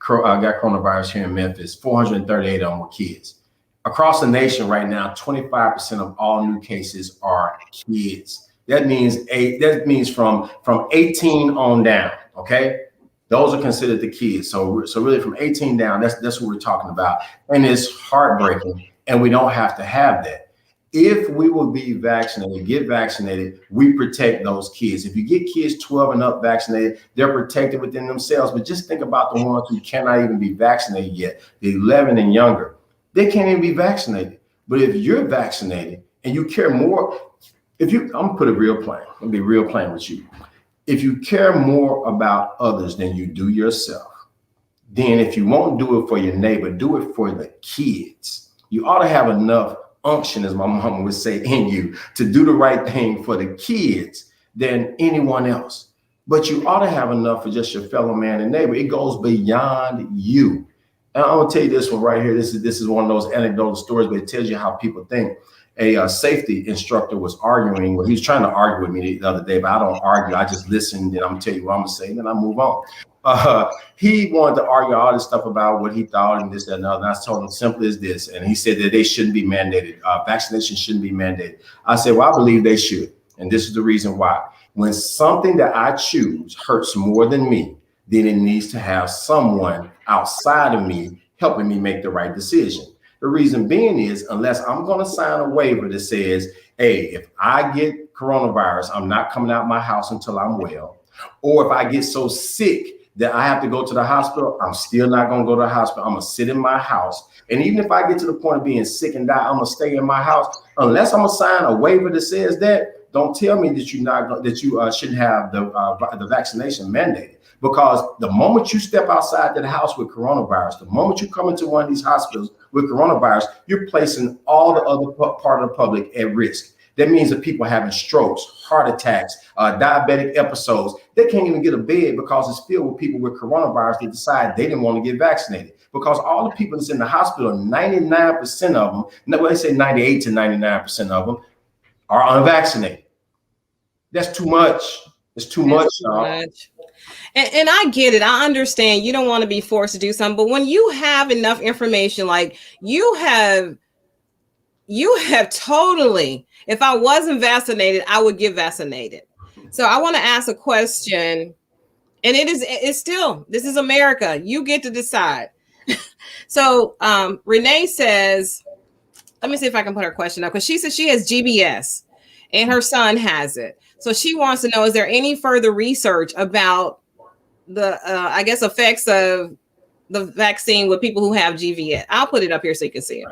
coronavirus here in Memphis. 438 of them were kids. Across the nation right now, 25% of all new cases are kids. That means from 18 on down, okay? Those are considered the kids. So really from 18 down, that's what we're talking about. And it's heartbreaking, and we don't have to have that. If we will be vaccinated, get vaccinated, we protect those kids. If you get kids 12 and up vaccinated, they're protected within themselves. But just think about the ones who cannot even be vaccinated yet, the 11 and younger. They can't even be vaccinated. But if you're vaccinated and you care more, I'm gonna put it real plain. I'm gonna be real plain with you. If you care more about others than you do yourself, then if you won't do it for your neighbor, do it for the kids. You ought to have enough unction, as my mom would say, in you to do the right thing for the kids than anyone else. But you ought to have enough for just your fellow man and neighbor. It goes beyond you. And I'm gonna tell you this one right here. This is one of those anecdotal stories, but it tells you how people think. A safety instructor was arguing. Well, he was trying to argue with me the other day, but I don't argue. I just listen, and I'm gonna tell you what I'm gonna say, and then I move on. He wanted to argue all this stuff about what he thought and this, that, and other. And I told him simply as this. And he said that they shouldn't be mandated. Vaccination shouldn't be mandated. I said, well, I believe they should. And this is the reason why. When something that I choose hurts more than me, then it needs to have someone outside of me helping me make the right decision. The reason being is, unless I'm going to sign a waiver that says, hey, if I get coronavirus, I'm not coming out my house until I'm well. Or if I get so sick that I have to go to the hospital, I'm still not going to go to the hospital. I'm going to sit in my house. And even if I get to the point of being sick and die, I'm going to stay in my house. Unless I'm going to sign a waiver that says that, don't tell me that you shouldn't have the vaccination mandated. Because the moment you step outside the house with coronavirus, the moment you come into one of these hospitals with coronavirus, you're placing all the other part of the public at risk. That means that people having strokes, heart attacks, diabetic episodes. They can't even get a bed because it's filled with people with coronavirus that decide they didn't want to get vaccinated. Because all the people that's in the hospital, 99% of them, no, they say 98 to 99% of them are unvaccinated. That's too much. It's too much. And I get it. I understand you don't want to be forced to do something, but when you have enough information, like you have totally, if I wasn't vaccinated, I would get vaccinated. So I want to ask a question, and it's still, this is America. You get to decide. So Renee says, let me see if I can put her question up, because she says she has GBS and her son has it. So she wants to know, is there any further research about the, I guess, effects of the vaccine with people who have GBS? I'll put it up here so you can see it.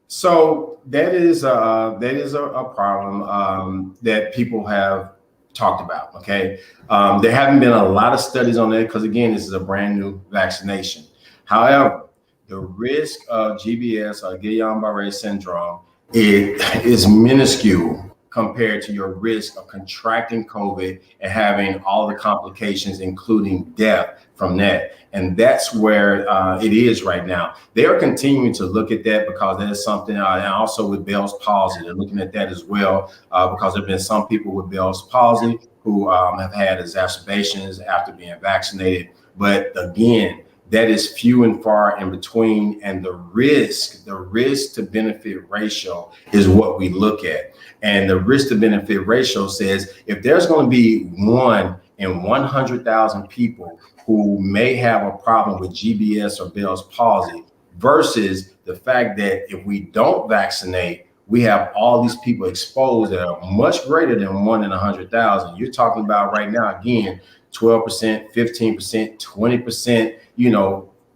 So that is a problem that people have talked about. Okay, there haven't been a lot of studies on that because, again, this is a brand new vaccination. However, the risk of GBS or Guillain-Barré syndrome is minuscule compared to your risk of contracting COVID and having all the complications, including death from that. And that's where it is right now. They are continuing to look at that because that is something, and also with Bell's palsy, they're looking at that as well, because there have been some people with Bell's palsy who have had exacerbations after being vaccinated. But again, that is few and far in between. And the risk to benefit ratio is what we look at. And the risk to benefit ratio says if there's going to be 1 in 100,000 people who may have a problem with GBS or Bell's palsy versus the fact that if we don't vaccinate, we have all these people exposed that are much greater than 1 in 100,000. You're talking about right now, again, 12%, 15%, 20%,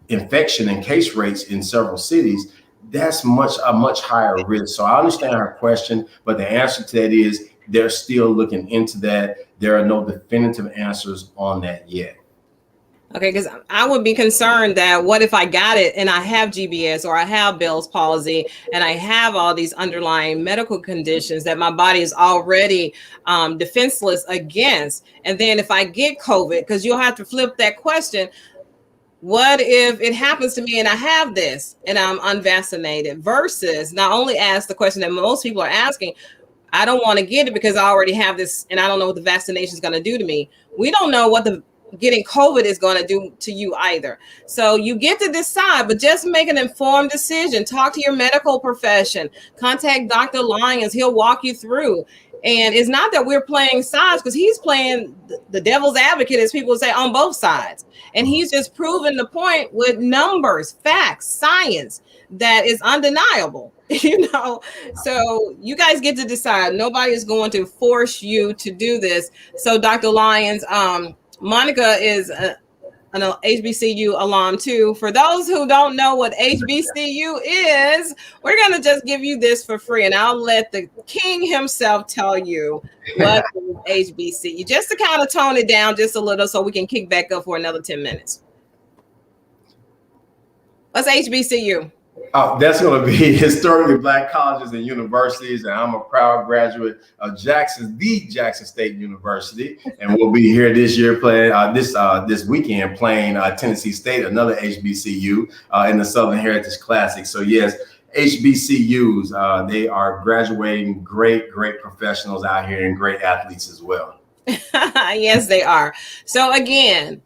infection and case rates in several cities. That's a much higher risk. So I understand her question, but the answer to that is they're still looking into that. There are no definitive answers on that yet. Okay, because I would be concerned that what if I got it and I have GBS or I have Bell's palsy and I have all these underlying medical conditions that my body is already defenseless against. And then if I get COVID, because you'll have to flip that question, what if it happens to me and I have this and I'm unvaccinated, versus not only ask the question that most people are asking, I don't want to get it because I already have this and I don't know what the vaccination is going to do to me. We don't know what getting COVID is going to do to you either. So you get to decide, but just make an informed decision. Talk to your medical profession. Contact Dr. Lyons. He'll walk you through. And it's not that we're playing sides, because he's playing the devil's advocate, as people say, on both sides. And he's just proven the point with numbers, facts, science that is undeniable. So you guys get to decide. Nobody is going to force you to do this. So Dr. Lyons, Monica is an HBCU alum too. For those who don't know what HBCU is, we're going to just give you this for free, and I'll let the king himself tell you what is HBCU, just to kind of tone it down just a little so we can kick back up for another 10 minutes. What's HBCU? That's going to be historically Black colleges and universities, and I'm a proud graduate of the Jackson State University, and we'll be here this year playing this weekend playing Tennessee State, another HBCU, in the Southern Heritage Classic. So yes, HBCUs, they are graduating great professionals out here and great athletes as well. Yes, they are. So again,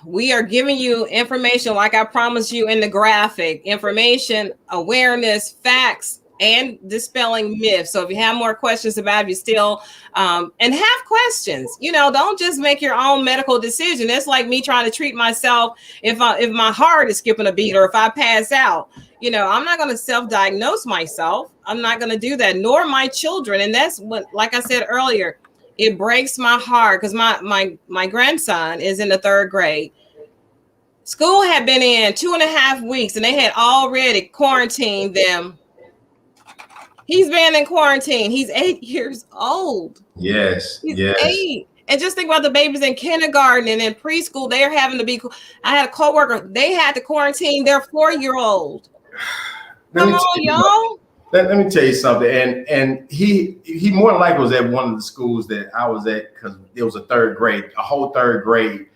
we are giving you information like I promised you in the graphic, information, awareness, facts, and dispelling myths. So if you have more questions about it, you still and have questions, don't just make your own medical decision. It's like me trying to treat myself if my heart is skipping a beat or if I pass out. I'm not going to self-diagnose myself. I'm not going to do that, nor my children. And that's what, like I said earlier, it breaks my heart because my grandson is in the 3rd grade. School had been in 2.5 weeks and they had already quarantined them. He's been in quarantine. He's 8 years old. Yes. He's Yes. 8. And just think about the babies in kindergarten and in preschool. They're having to be. I had a coworker. They had to quarantine their 4-year-old. Come on, y'all. Let me tell you something. And he more than likely was at one of the schools that I was at because it was a 3rd grade, a whole 3rd grade.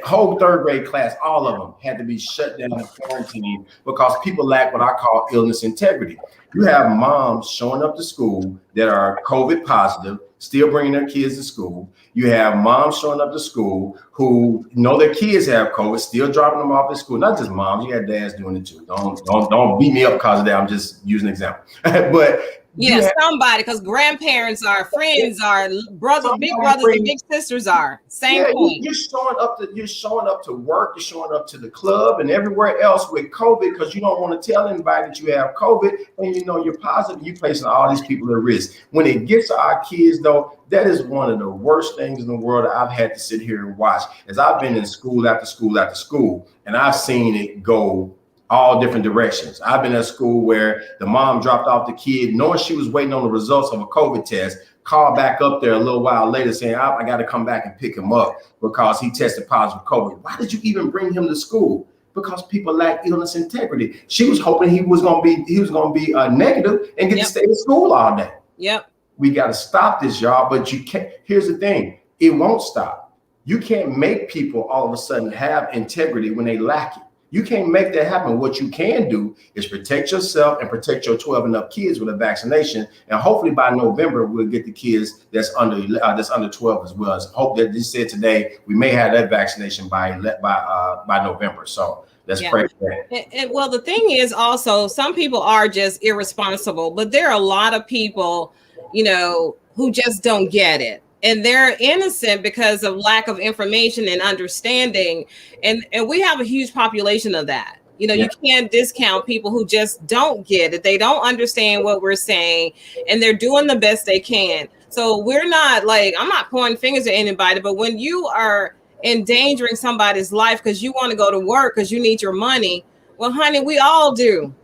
Whole 3rd grade class, all of them had to be shut down and quarantined because people lack what I call illness integrity. You have moms showing up to school that are COVID positive, still bringing their kids to school. You have moms showing up to school who know their kids have COVID, still dropping them off at school. Not just moms, you got dads doing it too. Don't beat me up because of that. I'm just using an example. But yeah, somebody, because grandparents are, friends are, brothers, big brothers and big sisters are. Same point. You're showing up to work, you're showing up to the club and everywhere else with COVID because you don't want to tell anybody that you have COVID and you're positive. You're placing all these people at risk. When it gets to our kids, though, that is one of the worst things in the world that I've had to sit here and watch. As I've been in school after school after school, and I've seen it go all different directions. I've been at school where the mom dropped off the kid, knowing she was waiting on the results of a COVID test, called back up there a little while later saying, I got to come back and pick him up because he tested positive for COVID. Why did you even bring him to school? Because people lack illness integrity. She was hoping he was going to be negative and get to stay in school all day. Yep. We got to stop this, y'all. But you can't. Here's the thing. It won't stop. You can't make people all of a sudden have integrity when they lack it. You can't make that happen. What you can do is protect yourself and protect your 12 and up kids with a vaccination. And hopefully by November, we'll get the kids that's under 12 as well. So hope that this said today, we may have that vaccination by November. So let's pray for that. And well, the thing is also, some people are just irresponsible, but there are a lot of people, who just don't get it. And they're innocent because of lack of information and understanding. And we have a huge population of that. You can't discount people who just don't get it. They don't understand what we're saying and they're doing the best they can. So we're not I'm not pointing fingers at anybody, but when you are endangering somebody's life because you want to go to work because you need your money, well, honey, we all do.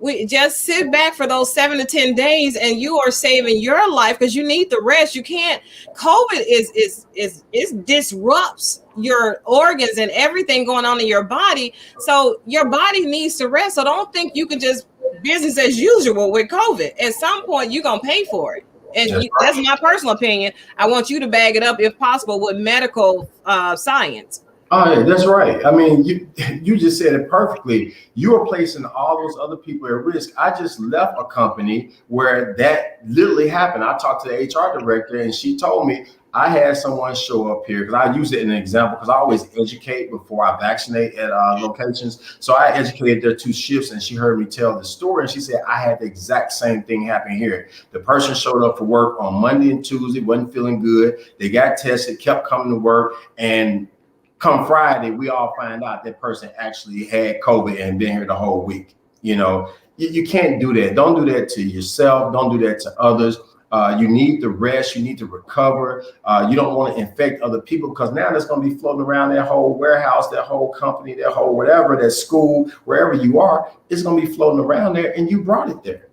We just sit back for those 7 to 10 days and you are saving your life because you need the rest. You can't. COVID is disrupts your organs and everything going on in your body. So your body needs to rest. So don't think you can just business as usual with COVID. At some point, you're going to pay for it. And that's my personal opinion. I want you to bag it up if possible with medical science. Oh, yeah, that's right. I mean, you just said it perfectly. You are placing all those other people at risk. I just left a company where that literally happened. I talked to the HR director and she told me I had someone show up here because I use it in an example because I always educate before I vaccinate at locations. So I educated their 2 shifts and she heard me tell the story and she said I had the exact same thing happen here. The person showed up for work on Monday and Tuesday, wasn't feeling good. They got tested, kept coming to work, and come Friday, we all find out that person actually had COVID and been here the whole week. You can't do that. Don't do that to yourself. Don't do that to others. You need to rest. You need to recover. You don't want to infect other people because now that's going to be floating around that whole warehouse, that whole company, that whole whatever, that school, wherever you are, it's going to be floating around there and you brought it there.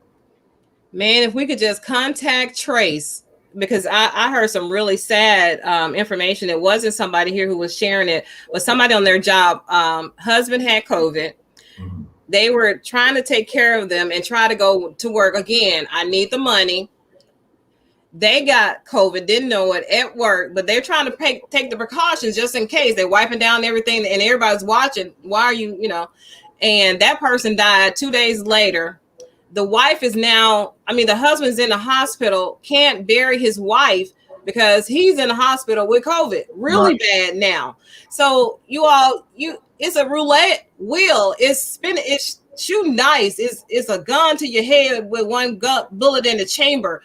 Man, if we could just contact trace. Because I heard some really sad information. It wasn't somebody here who was sharing it, but somebody on their job. Husband had COVID. Mm-hmm. They were trying to take care of them and try to go to work. Again, I need the money. They got COVID, didn't know it at work, but they're trying to take the precautions just in case. They're wiping down everything and everybody's watching. Why are you, and that person died 2 days later. The wife is now, the husband's in the hospital, can't bury his wife because he's in the hospital with COVID really bad now. So it's a roulette wheel. It's spinning. It's shooting dice. It's a gun to your head with one bullet in the chamber.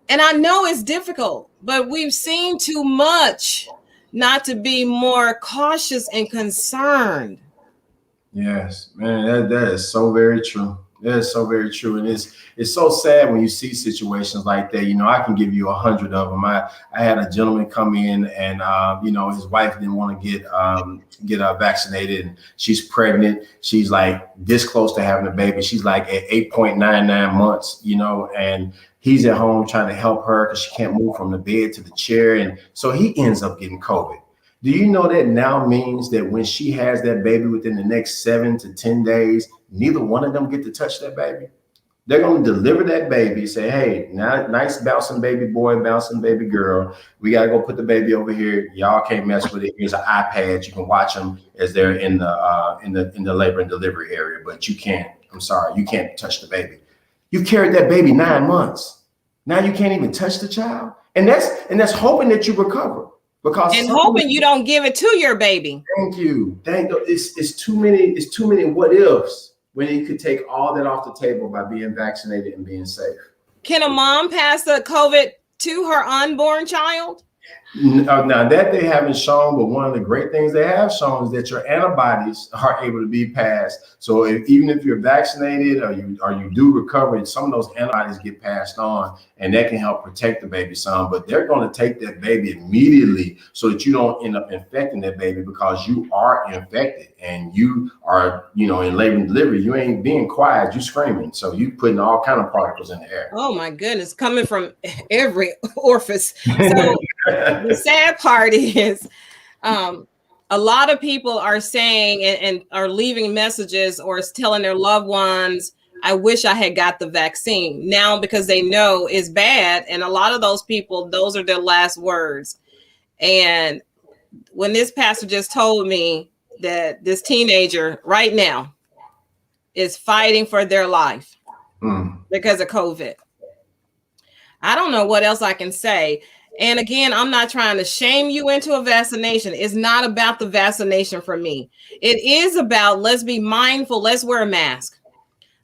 And I know it's difficult, but we've seen too much not to be more cautious and concerned. Yes, man, that is so very true. That is so very true. And it's so sad when you see situations like that. You know, I can give you 100 of them. I had a gentleman come in and, you know, his wife didn't want to get vaccinated. And she's pregnant. She's like this close to having a baby. She's like at 8.99 months, you know, and he's at home trying to help her because she can't move from the bed to the chair. And so he ends up getting COVID. Do you know that now means that when she has that baby within the next 7 to 10 days, neither one of them get to touch that baby? They're going to deliver that baby, say, hey, nice bouncing baby boy, bouncing baby girl. We got to go put the baby over here. Y'all can't mess with it. Here's an iPad. You can watch them as they're in the labor and delivery area, but you can't. I'm sorry, you can't touch the baby. You carried that baby 9 months. Now you can't even touch the child. And that's hoping that you recover. And hoping you don't give it to your baby. Thank you. It's too many what ifs when you could take all that off the table by being vaccinated and being safe. Can a mom pass the COVID to her unborn child? Now that they haven't shown, but one of the great things they have shown is that your antibodies are able to be passed. So even if you're vaccinated or you do recover, some of those antibodies get passed on, and that can help protect the baby some. But they're going to take that baby immediately so that you don't end up infecting that baby, because you are infected and you are, you know, in labor and delivery. You ain't being quiet, you screaming. So you putting all kind of particles in the air. Oh my goodness, coming from every orifice. So the sad part is a lot of people are saying and are leaving messages or telling their loved ones, I wish I had got the vaccine now, because they know it's bad. And a lot of those people, those are their last words. And when this pastor just told me that this teenager right now is fighting for their life because of COVID, I don't know what else I can say. And again, I'm not trying to shame you into a vaccination. It's not about the vaccination for me. It is about, let's be mindful. Let's wear a mask.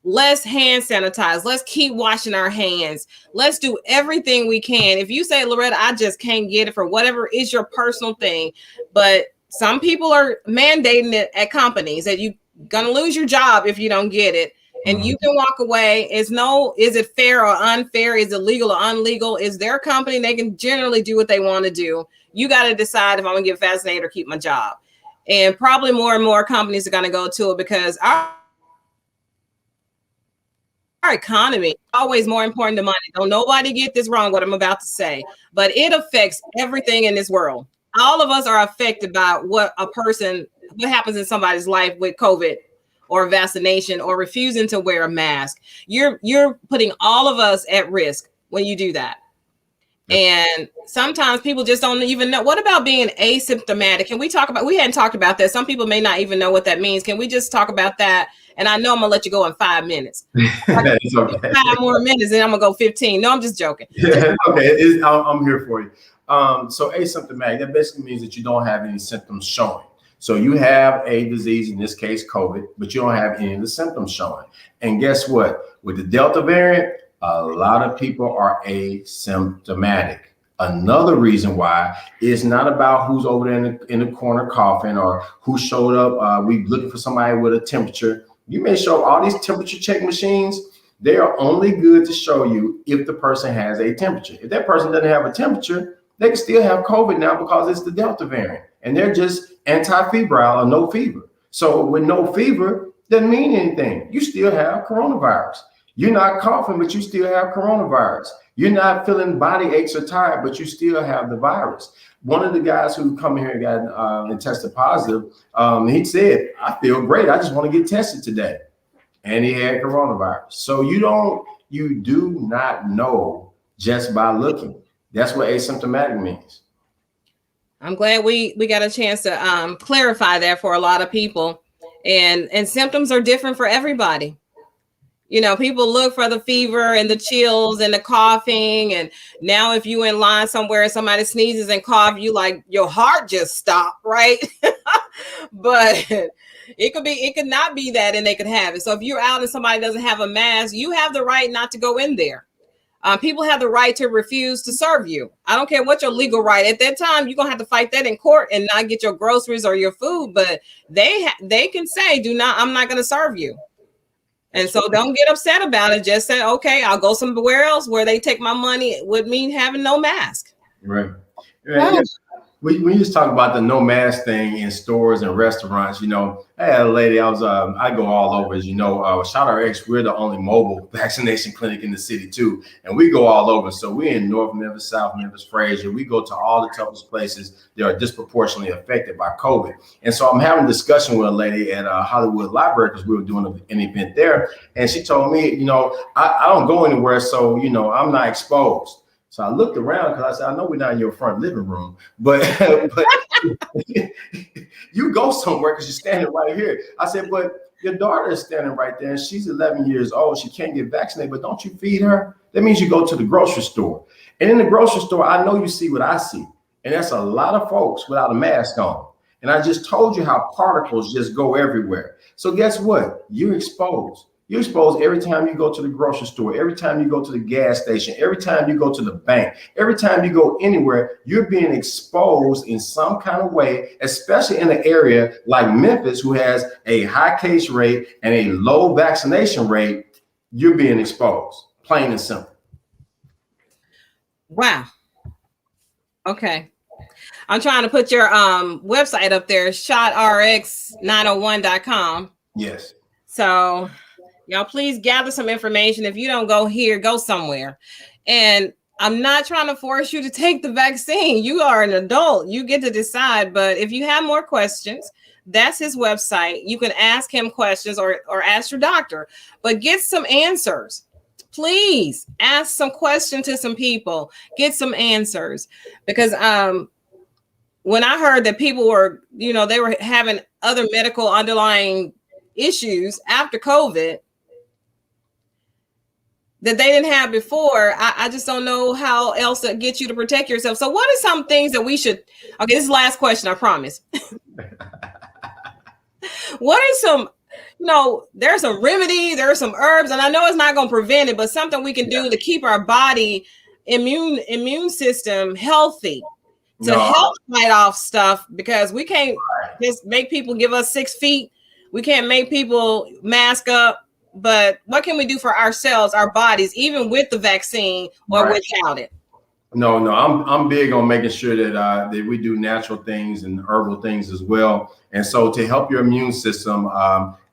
Let's hand sanitize. Let's keep washing our hands. Let's do everything we can. If you say, Loretta, I just can't get it for whatever is your personal thing, but some people are mandating it at companies that you're going to lose your job if you don't get it. And you can walk away. Is it fair or unfair? Is it legal or unlegal? Is their company? They can generally do what they want to do. You got to decide if I'm going to get vaccinated or keep my job. And probably more and more companies are going to go to it, because our economy is always more important than money. Don't nobody get this wrong, what I'm about to say, but it affects everything in this world. All of us are affected by what happens in somebody's life with COVID or vaccination or refusing to wear a mask. You're putting all of us at risk when you do that. And sometimes people just don't even know. What about being asymptomatic? Can we talk about, we hadn't talked about that. Some people may not even know what that means. Can we just talk about that? And I know I'm gonna let you go in 5 minutes. It's okay. 5 more minutes and I'm gonna go 15. No, I'm just joking. Okay, I'm here for you. So asymptomatic, that basically means that you don't have any symptoms showing. So you have a disease, in this case, COVID, but you don't have any of the symptoms showing. And guess what? With the Delta variant, a lot of people are asymptomatic. Another reason why is not about who's over there in the corner coughing or who showed up. We looking for somebody with a temperature. You may show all these temperature check machines. They are only good to show you if the person has a temperature. If that person doesn't have a temperature, they can still have COVID now because it's the Delta variant. And they're just anti-febrile or no fever. So with no fever, doesn't mean anything. You still have coronavirus. You're not coughing, but you still have coronavirus. You're not feeling body aches or tired, but you still have the virus. One of the guys who come here and got and tested positive, he said, I feel great. I just want to get tested today. And he had coronavirus. So you do not know just by looking. That's what asymptomatic means. I'm glad we got a chance to clarify that for a lot of people. And symptoms are different for everybody. People look for the fever and the chills and the coughing. And now if you in line somewhere and somebody sneezes and cough, you like your heart just stopped, right? But it could not be that, and they could have it. So if you're out and somebody doesn't have a mask, you have the right not to go in there. People have the right to refuse to serve you. I don't care what your legal right. At that time, you're going to have to fight that in court and not get your groceries or your food. But they can say, I'm not going to serve you. And so don't get upset about it. Just say, okay, I'll go somewhere else where they take my money. It would mean having no mask. Right. Yeah. We just talk about the no mask thing in stores and restaurants. I had a lady, I go all over, as ShotRx, we're the only mobile vaccination clinic in the city too. And we go all over. So we're in North Memphis, South Memphis, Fraser. We go to all the toughest places that are disproportionately affected by COVID. And so I'm having a discussion with a lady at Hollywood Library because we were doing an event there. And she told me, I don't go anywhere. So, I'm not exposed. So I looked around because I said, I know we're not in your front living room, but you go somewhere because you're standing right here. I said, but your daughter is standing right there and she's 11 years old. She can't get vaccinated, but don't you feed her? That means you go to the grocery store. And in the grocery store, I know you see what I see. And that's a lot of folks without a mask on. And I just told you how particles just go everywhere. So guess what? You're exposed. You're exposed every time you go to the grocery store, every time you go to the gas station, every time you go to the bank, every time you go anywhere, you're being exposed in some kind of way, especially in an area like Memphis, who has a high case rate and a low vaccination rate. You're being exposed, plain and simple. Wow. Okay. I'm trying to put your website up there, ShotRx901.com. Yes. So y'all, please gather some information. If you don't go here, go somewhere. And I'm not trying to force you to take the vaccine. You are an adult. You get to decide. But if you have more questions, that's his website. You can ask him questions or ask your doctor, but get some answers. Please ask some questions to some people. Get some answers. Because when I heard that people were, they were having other medical underlying issues after COVID that they didn't have before, I just don't know how else to get you to protect yourself. So what are some things that we should, okay, this is the last question, I promise. What are some, there's some remedy, there are some herbs, and I know it's not going to prevent it, but something we can do to keep our body immune system healthy, to help fight off stuff, because we can't just make people give us 6 feet. We can't make people mask up. But what can we do for ourselves, our bodies, even with the vaccine or without it? No, I'm big on making sure that we do natural things and herbal things as well. And so to help your immune system,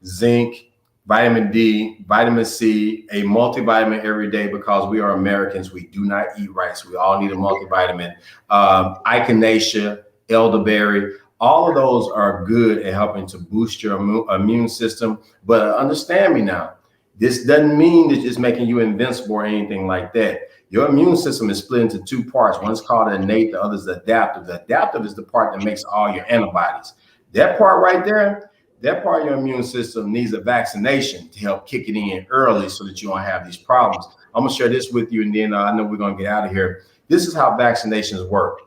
zinc, vitamin D, vitamin C, a multivitamin every day, because we are Americans. We do not eat rice. We all need a multivitamin. Echinacea, elderberry. All of those are good at helping to boost your immune system. But understand me now, this doesn't mean that it's making you invincible or anything like that. Your immune system is split into 2 parts. One is called innate, the other is adaptive. The adaptive is the part that makes all your antibodies. That part right there, that part of your immune system needs a vaccination to help kick it in early so that you don't have these problems. I'm going to share this with you, and then I know we're going to get out of here. This is how vaccinations work.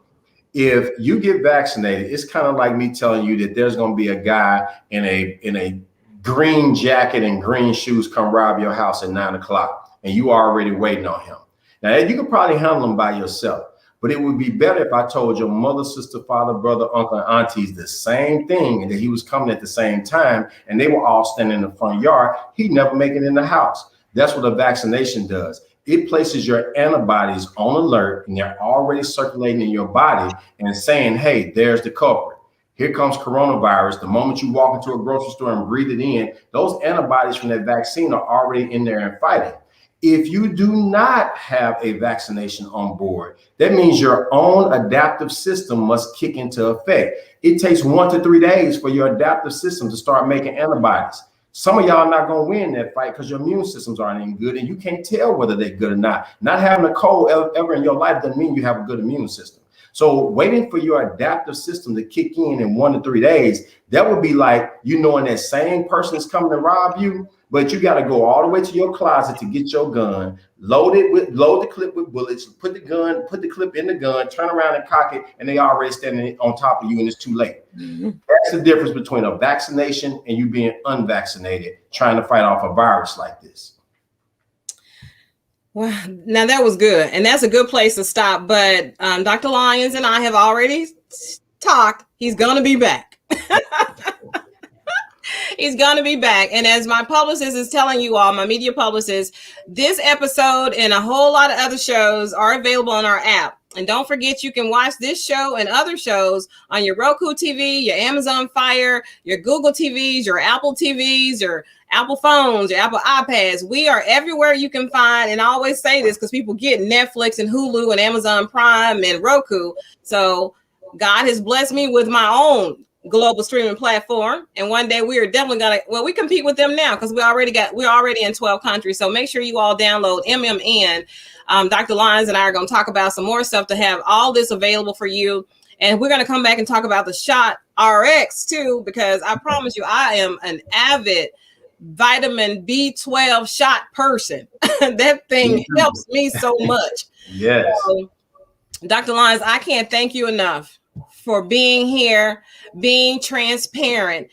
If you get vaccinated, it's kind of like me telling you that there's going to be a guy in a green jacket and green shoes come rob your house at 9 o'clock, and you are already waiting on him. Now, you could probably handle him by yourself, but it would be better if I told your mother, sister, father, brother, uncle, and aunties the same thing, and that he was coming at the same time, and they were all standing in the front yard. He'd never make it in the house. That's what a vaccination does. It places your antibodies on alert, and they're already circulating in your body and saying, hey, there's the culprit. Here comes coronavirus. The moment you walk into a grocery store and breathe it in, those antibodies from that vaccine are already in there and fighting. If you do not have a vaccination on board, that means your own adaptive system must kick into effect. It takes 1 to 3 days for your adaptive system to start making antibodies. Some of y'all are not going to win that fight because your immune systems aren't any good, and you can't tell whether they're good or not. Not having a cold ever in your life doesn't mean you have a good immune system. So waiting for your adaptive system to kick in 1 to 3 days, that would be like you knowing that same person is coming to rob you, But you got to go all the way to your closet to get your gun, load the clip with bullets, put the clip in the gun, turn around and cock it, and they already standing on top of you, and it's too late. That's the difference between a vaccination and you being unvaccinated, trying to fight off a virus like this. Well, now that was good, and that's a good place to stop. But Dr. Lyons and I have already talked. He's going to be back. He's going to be back. And as my publicist is telling you all, my media publicist, this episode and a whole lot of other shows are available on our app. And don't forget, you can watch this show and other shows on your Roku TV, your Amazon Fire, your Google TVs, your Apple TVs, your Apple phones, your Apple iPads. We are everywhere you can find. And I always say this because people get Netflix and Hulu and Amazon Prime and Roku. So God has blessed me with my own global streaming platform, and one day we are definitely gonna, we compete with them now because we're already in 12 countries. So make sure you all download MMN. Dr. Lyons and I are going to talk about some more stuff to have all this available for you, and we're going to come back and talk about the ShotRx too, because I promise you I am an avid vitamin B12 shot person. That thing helps me so much. Yes. So, Dr. Lyons, I can't thank you enough for being here, being transparent,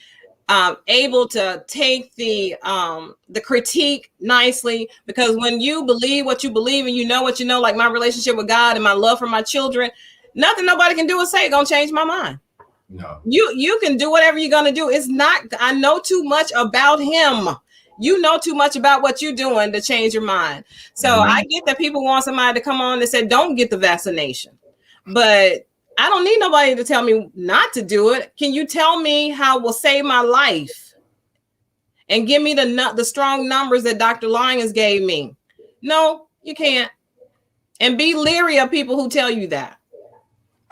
able to take the critique nicely, because when you believe what you believe and you know what you know, like my relationship with God and my love for my children, nothing nobody can do or say gonna change my mind. No. You can do whatever you're gonna do. It's not, I know too much about him. You know too much about what you're doing to change your mind. So I get that people want somebody to come on and say, don't get the vaccination. But I don't need nobody to tell me not to do it. Can you tell me how it will save my life? And give me the strong numbers that Dr. Lyons gave me. No, you can't. And be leery of people who tell you that.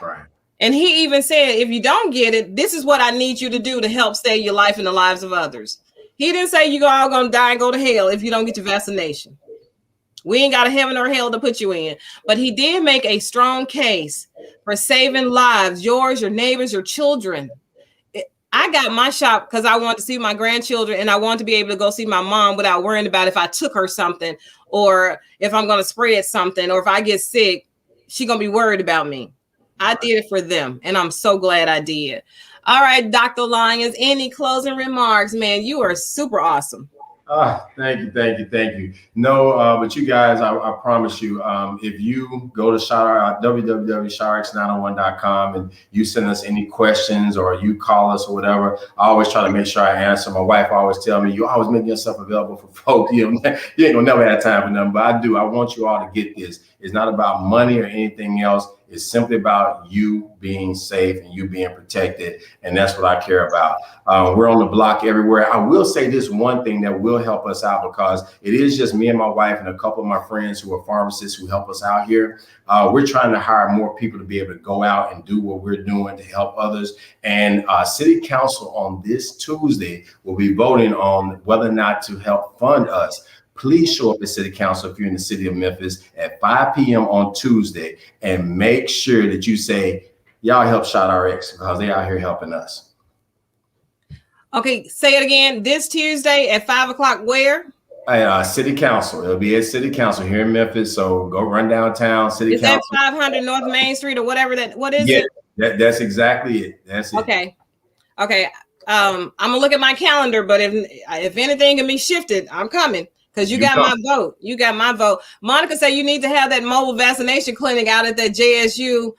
Right. And he even said, if you don't get it, this is what I need you to do to help save your life and the lives of others. He didn't say you're all going to die and go to hell if you don't get your vaccination. We ain't got a heaven or hell to put you in. But he did make a strong case for saving lives, yours, your neighbors, your children. I got my shot because I wanted to see my grandchildren, and I wanted to be able to go see my mom without worrying about if I took her something, or if I'm going to spread something, or if I get sick, she's going to be worried about me. I did it for them, and I'm so glad I did. All right, Dr. Lyons, any closing remarks? Man, you are super awesome. Thank you. No, but you guys, I promise you, if you go to www.shotrx901.com and you send us any questions or you call us or whatever, I always try to make sure I answer. My wife always tell me, you always make yourself available for folks. You ain't gonna never have time for them, but I do. I want you all to get this. It's not about money or anything else. It's simply about you being safe and you being protected. And that's what I care about. We're on the block everywhere. I will say this one thing that will help us out, because it is just me and my wife and a couple of my friends who are pharmacists who help us out here. We're trying to hire more people to be able to go out and do what we're doing to help others. And City Council on this Tuesday will be voting on whether or not to help fund us. Please show up at City Council if you're in the city of Memphis at 5 p.m. on Tuesday, and make sure that you say, y'all help ShotRx, because they out here helping us. Okay, say it again. This Tuesday at 5 o'clock, where? At City Council. It'll be at City Council here in Memphis. So go run downtown, City Council. Is that 500 North Main Street or whatever what is it? That's exactly it. That's it. Okay. I'm gonna look at my calendar, but if anything can be shifted, I'm coming. Because you got my vote. You got my vote. Monica said you need to have that mobile vaccination clinic out at that JSU,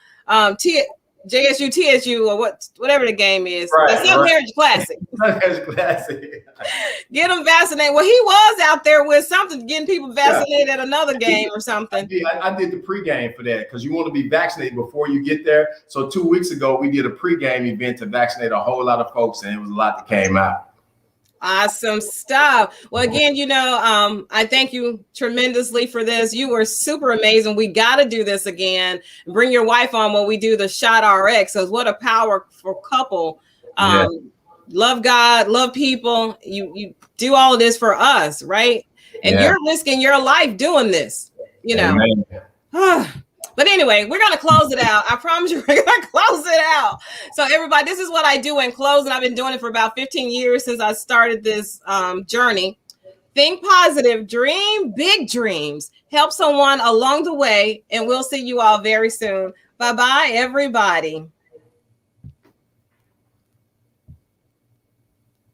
TSU, or whatever the game is. Right, That's Southern Heritage Classic. Classic. Get them vaccinated. Well, he was out there with something, getting people vaccinated at another game or something. I did the pregame for that, because you want to be vaccinated before you get there. So 2 weeks ago, we did a pregame event to vaccinate a whole lot of folks, and it was a lot that came out. Awesome stuff. Well, again, I thank you tremendously for this. You were super amazing. We got to do this again. Bring your wife on when we do the ShotRx. So what a powerful couple. Love God, love people. You do all of this for us, right? And you're risking your life doing this, But anyway, we're going to close it out. I promise you, we're going to close it out. So everybody, this is what I do in closing. I've been doing it for about 15 years since I started this journey. Think positive, dream big dreams, help someone along the way, and we'll see you all very soon. Bye-bye, everybody.